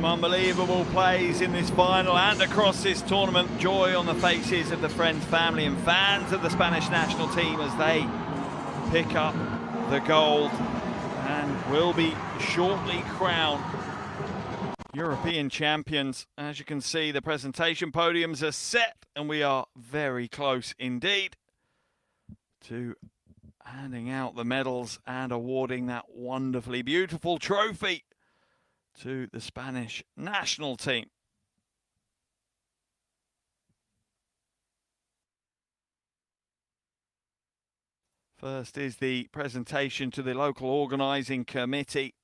unbelievable plays in this final and across this tournament. Joy on the faces of the friends, family and fans of the Spanish national team as they pick up the gold and will be shortly crowned European champions. As you can see, the presentation podiums are set and we are very close indeed to handing out the medals and awarding that wonderfully beautiful trophy to the Spanish national team. First is the presentation to the local organising committee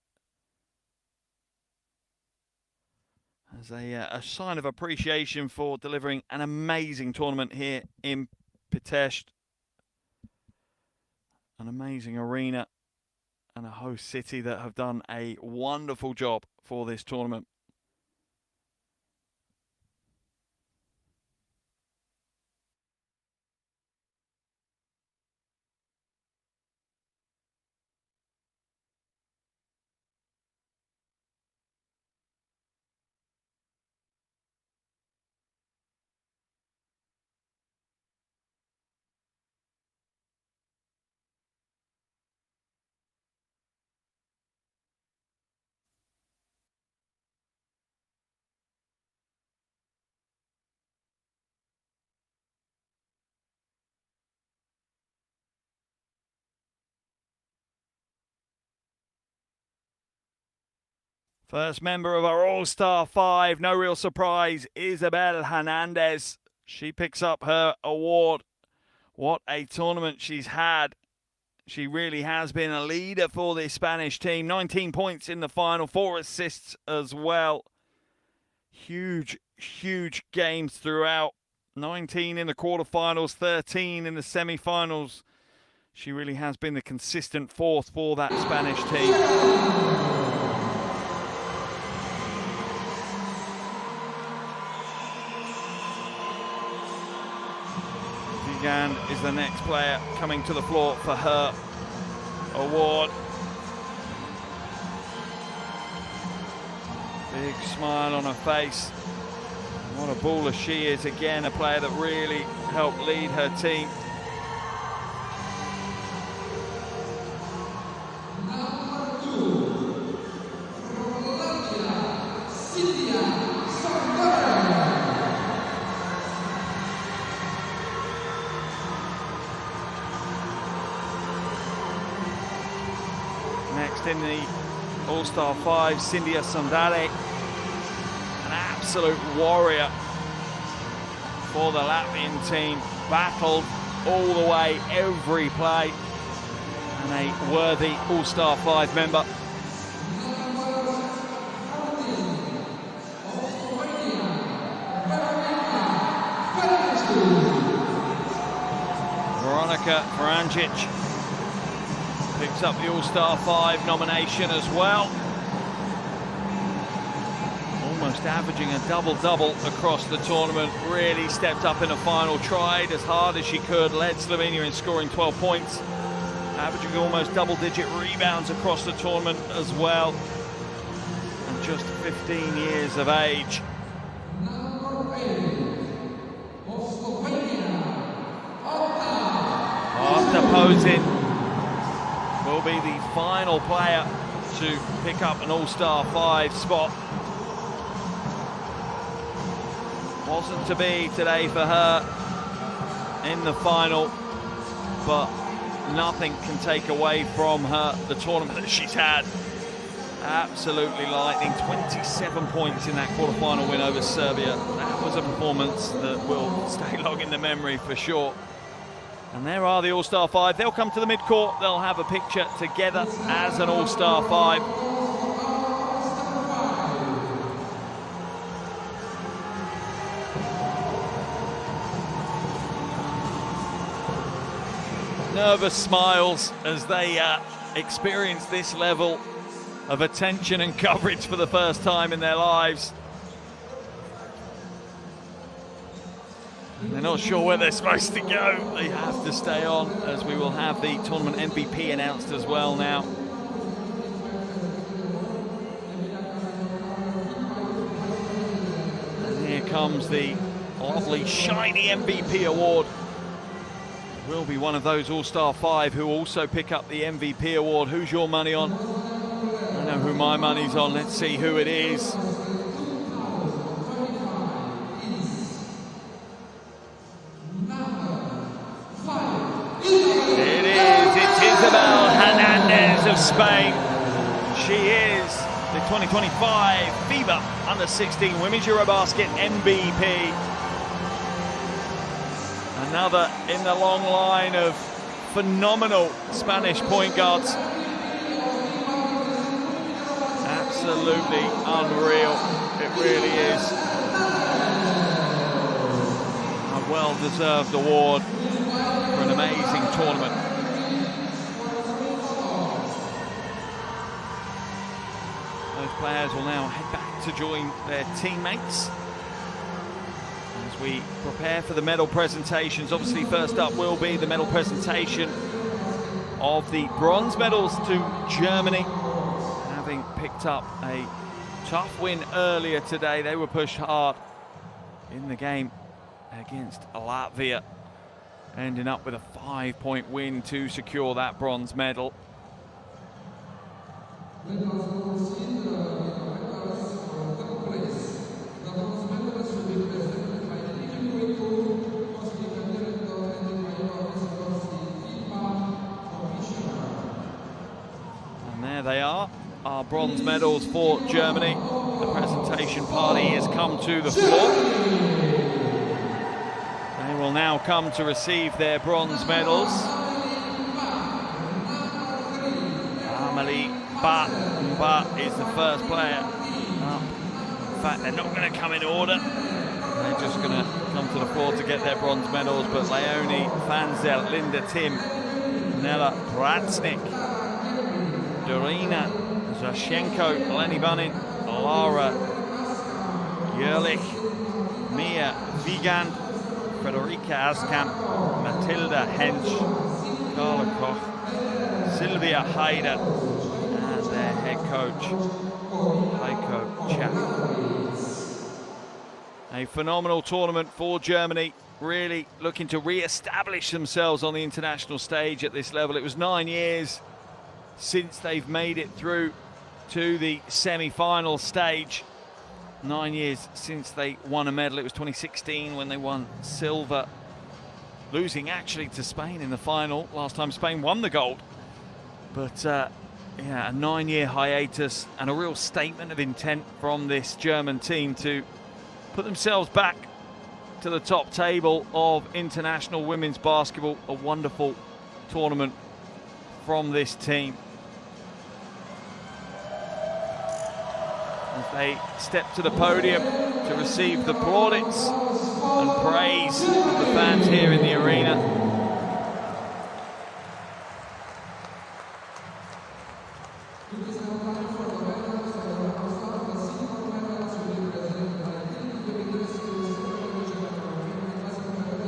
as a sign of appreciation for delivering an amazing tournament here in Pitești. An amazing arena and a host city that have done a wonderful job for this tournament. First member of our All-Star 5, no real surprise, Isabel Hernandez. She picks up her award. What a tournament she's had. She really has been a leader for this Spanish team. 19 points in the final, 4 assists as well. Huge, huge games throughout. 19 in the quarterfinals, 13 in the semi-finals. She really has been the consistent force for that Spanish team. Is the next player coming to the floor for her award. Big smile on her face. What a baller she is. Again, a player that really helped lead her team. In the All-Star 5, Cindia Sandale, an absolute warrior for the Latvian team, battled all the way, every play, and a worthy All-Star 5 member. Veronika Vranjic picks up the All-Star 5 nomination as well. Almost averaging a double-double across the tournament. Really stepped up in the final, tried as hard as she could, led Slovenia in scoring 12 points. Averaging almost double-digit rebounds across the tournament as well. And just 15 years of age. After posing, will be the final player to pick up an All-Star 5 spot. Wasn't to be today for her in the final, but nothing can take away from her the tournament that she's had. Absolutely lightning, 27 points in that quarterfinal win over Serbia. That was a performance that will stay long in the memory for sure. And there are the All-Star 5. They'll come to the midcourt. They'll have a picture together as an All-Star 5. Nervous smiles as they experience this level of attention and coverage for the first time in their lives. They're not sure where they're supposed to go. They have to stay on, as we will have the tournament MVP announced as well now. comes the lovely shiny MVP award. Will be one of those All-Star 5 who also pick up the MVP award. Who's your money on? I know who my money's on. Let's see who it is. It is. It's Isabel Hernandez of Spain. She is the 2025 FIBA U16 Women's EuroBasket MVP. Another in the long line of phenomenal Spanish point guards. Absolutely unreal, it really is. A well-deserved award for an amazing tournament. Those players will now head back to join their teammates as we prepare for the medal presentations. Obviously, first up will be the medal presentation of the bronze medals to Germany. Having picked up a tough win earlier today, they were pushed hard in the game against Latvia, ending up with a 5-point win to secure that bronze medal. They are our bronze medals for Germany. The presentation party has come to the floor. They will now come to receive their bronze medals. Amelie Ba is the first player up. In fact, they're not going to come in order. They're just going to come to the floor to get their bronze medals. But Leonie Fanzel, Linda Tim, Nella Bratsnik, Dorina Zashenko, Lenny Bunin, Lara Gerlich, Mia Wiegand, Frederica Askamp, Matilda Hensch, Carla Koch, Sylvia Haider, and their head coach, Heiko Chaff. A phenomenal tournament for Germany, really looking to re-establish themselves on the international stage at this level. It was 9 years since they've made it through to the semi-final stage. 9 years since they won a medal. It was 2016 when they won silver, losing actually to Spain in the final. Last time Spain won the gold. But yeah, a 9-year hiatus and a real statement of intent from this German team to put themselves back to the top table of international women's basketball. A wonderful tournament from this team. As they step to the podium to receive the plaudits and praise of the fans here in the arena.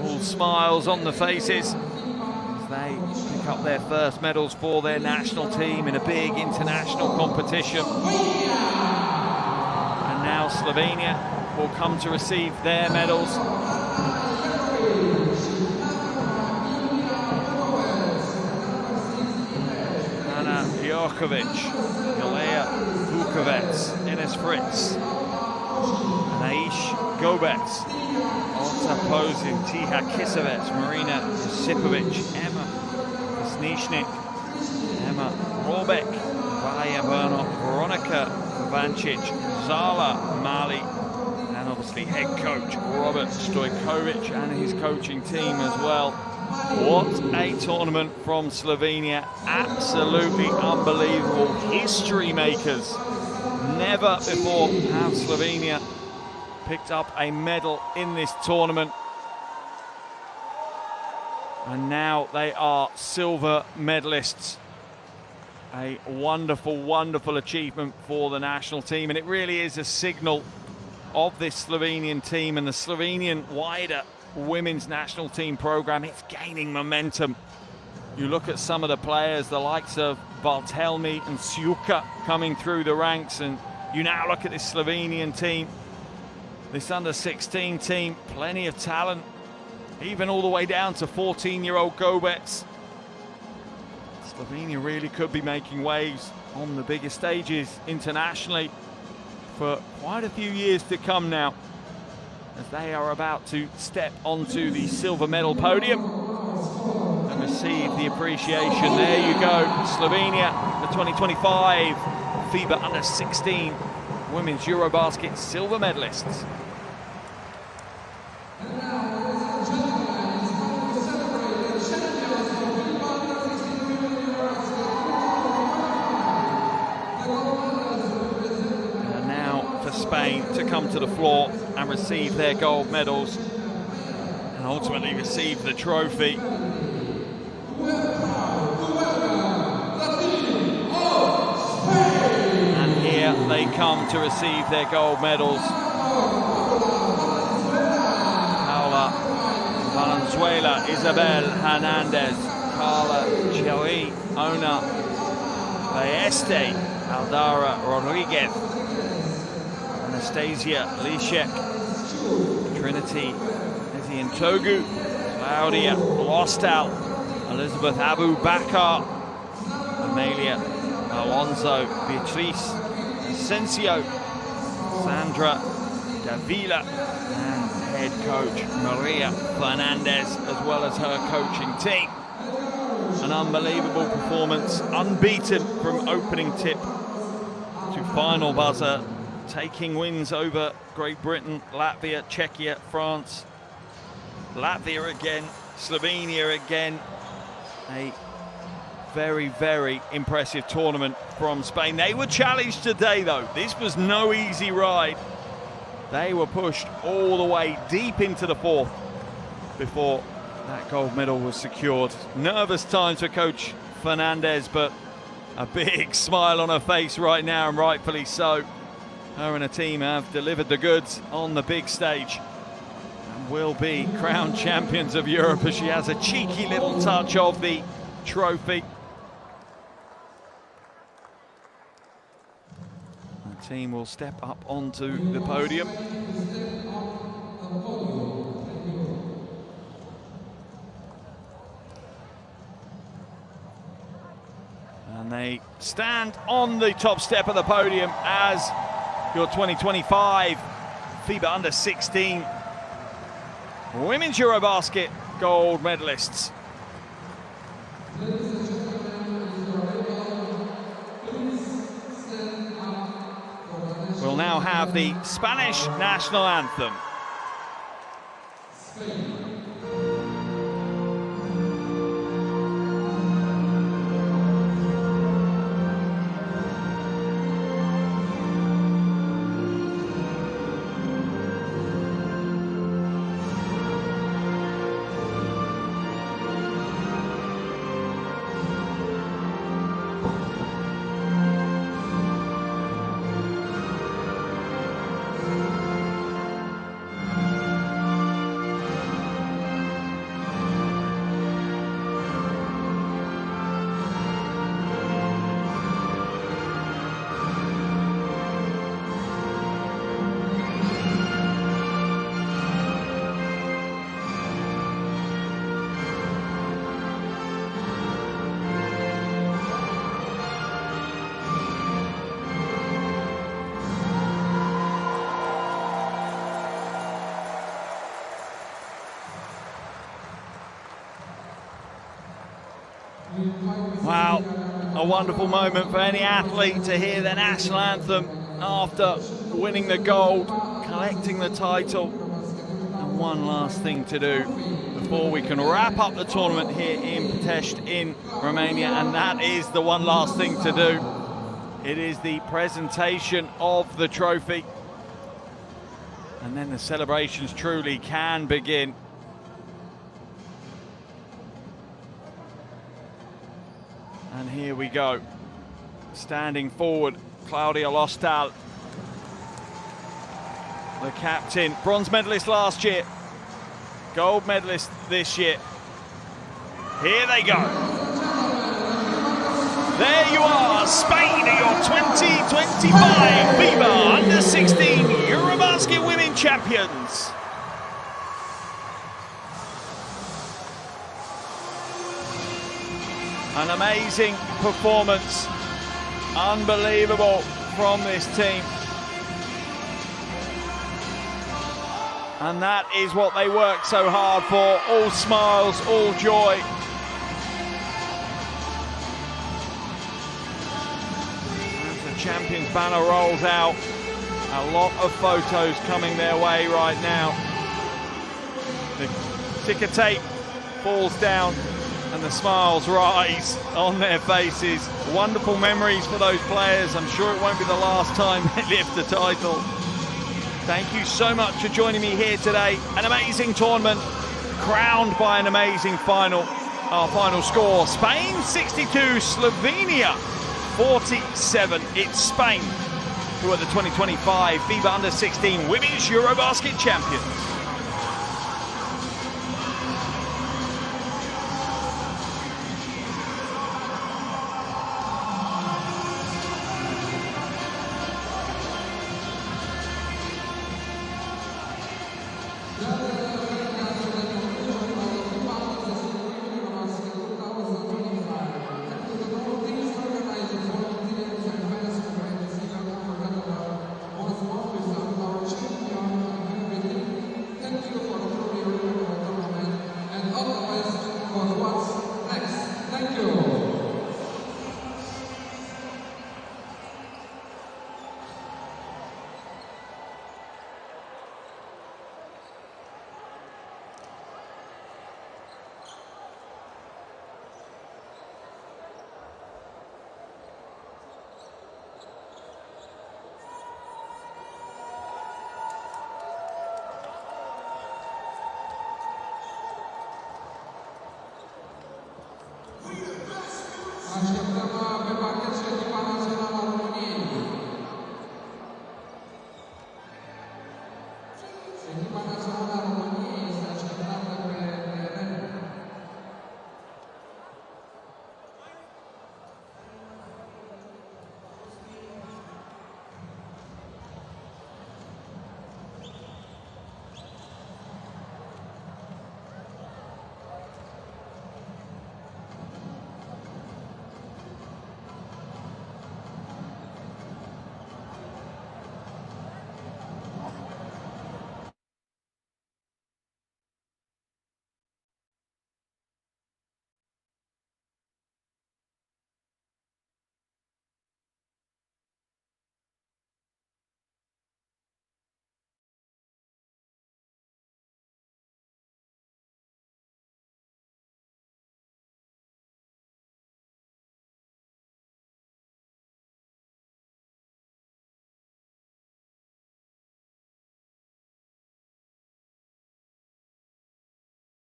All smiles on the faces as they pick up their first medals for their national team in a big international competition. Now Slovenia will come to receive their medals. Anna Pjokovic, Galea Vukovets, Ines Fritz, Naish Gobets, Olta Pozin, Tiha Kisevets, Marina Josipovic, Emma Snischnik, Emma Robeck, Vaya Bernot, Veronica Vancic, Zala Mali, and obviously head coach Robert Stojkovic and his coaching team as well. What a tournament from Slovenia. Absolutely unbelievable. History makers. Never before have Slovenia picked up a medal in this tournament. And now they are silver medalists. A wonderful, wonderful achievement for the national team. And it really is a signal of this Slovenian team and the Slovenian wider women's national team program. It's gaining momentum. You look at some of the players, the likes of Bartelmi and Sjuka coming through the ranks, and you now look at this Slovenian team This under-16 team, plenty of talent, even all the way down to 14-year-old Gobets. Slovenia really could be making waves on the bigger stages internationally for quite a few years to come now, as they are about to step onto the silver medal podium and receive the appreciation. There you go, Slovenia, the 2025 FIBA Under-16 Women's EuroBasket silver medalists. And now for Spain to come to the floor and receive their gold medals and ultimately receive the trophy. And here they come to receive their gold medals. Paula Valenzuela, Isabel Hernandez, Carla Cherry, Ona Baeste, Aldara Rodriguez, Anastasia Lishek, Trinity Eziantogu, Claudia Lostal, Elizabeth Abu Bakar, Amelia Alonso, Beatriz Asensio, Sandra Davila, and head coach Maria Fernandez, as well as her coaching team. An unbelievable performance, unbeaten from opening tip to final buzzer, taking wins over Great Britain, Latvia, Czechia, France, Latvia again, Slovenia again. A very, very impressive tournament from Spain. They were challenged today though. This was no easy ride. They were pushed all the way deep into the fourth before that gold medal was secured. Nervous times for Coach Fernandez, but a big smile on her face right now, and rightfully so. Her and her team have delivered the goods on the big stage and will be crowned champions of Europe, as she has a cheeky little touch of the trophy. The team will step up onto the podium. And they stand on the top step of the podium as your 2025 FIBA Under-16 Women's EuroBasket gold medalists. We'll now have the Spanish national anthem. Wow, a wonderful moment for any athlete to hear their national anthem after winning the gold, collecting the title. And one last thing to do before we can wrap up the tournament here in Pitești in Romania, and that is the one last thing to do. It is the presentation of the trophy, and then the celebrations truly can begin. And here we go, standing forward, Claudia Lostal, the captain, bronze medalist last year, gold medalist this year. Here they go. There you are, Spain are your 2025 FIBA Under-16 EuroBasket Women Champions. An amazing performance, unbelievable from this team. And that is what they worked so hard for, all smiles, all joy. As the champions banner rolls out, a lot of photos coming their way right now. The ticker tape falls down and the smiles rise on their faces. Wonderful memories for those players. I'm sure it won't be the last time they lift the title. Thank you so much for joining me here today. An amazing tournament, crowned by an amazing final. Our final score, Spain 62, Slovenia 47. It's Spain who are the 2025 FIBA Under-16 Women's EuroBasket champions.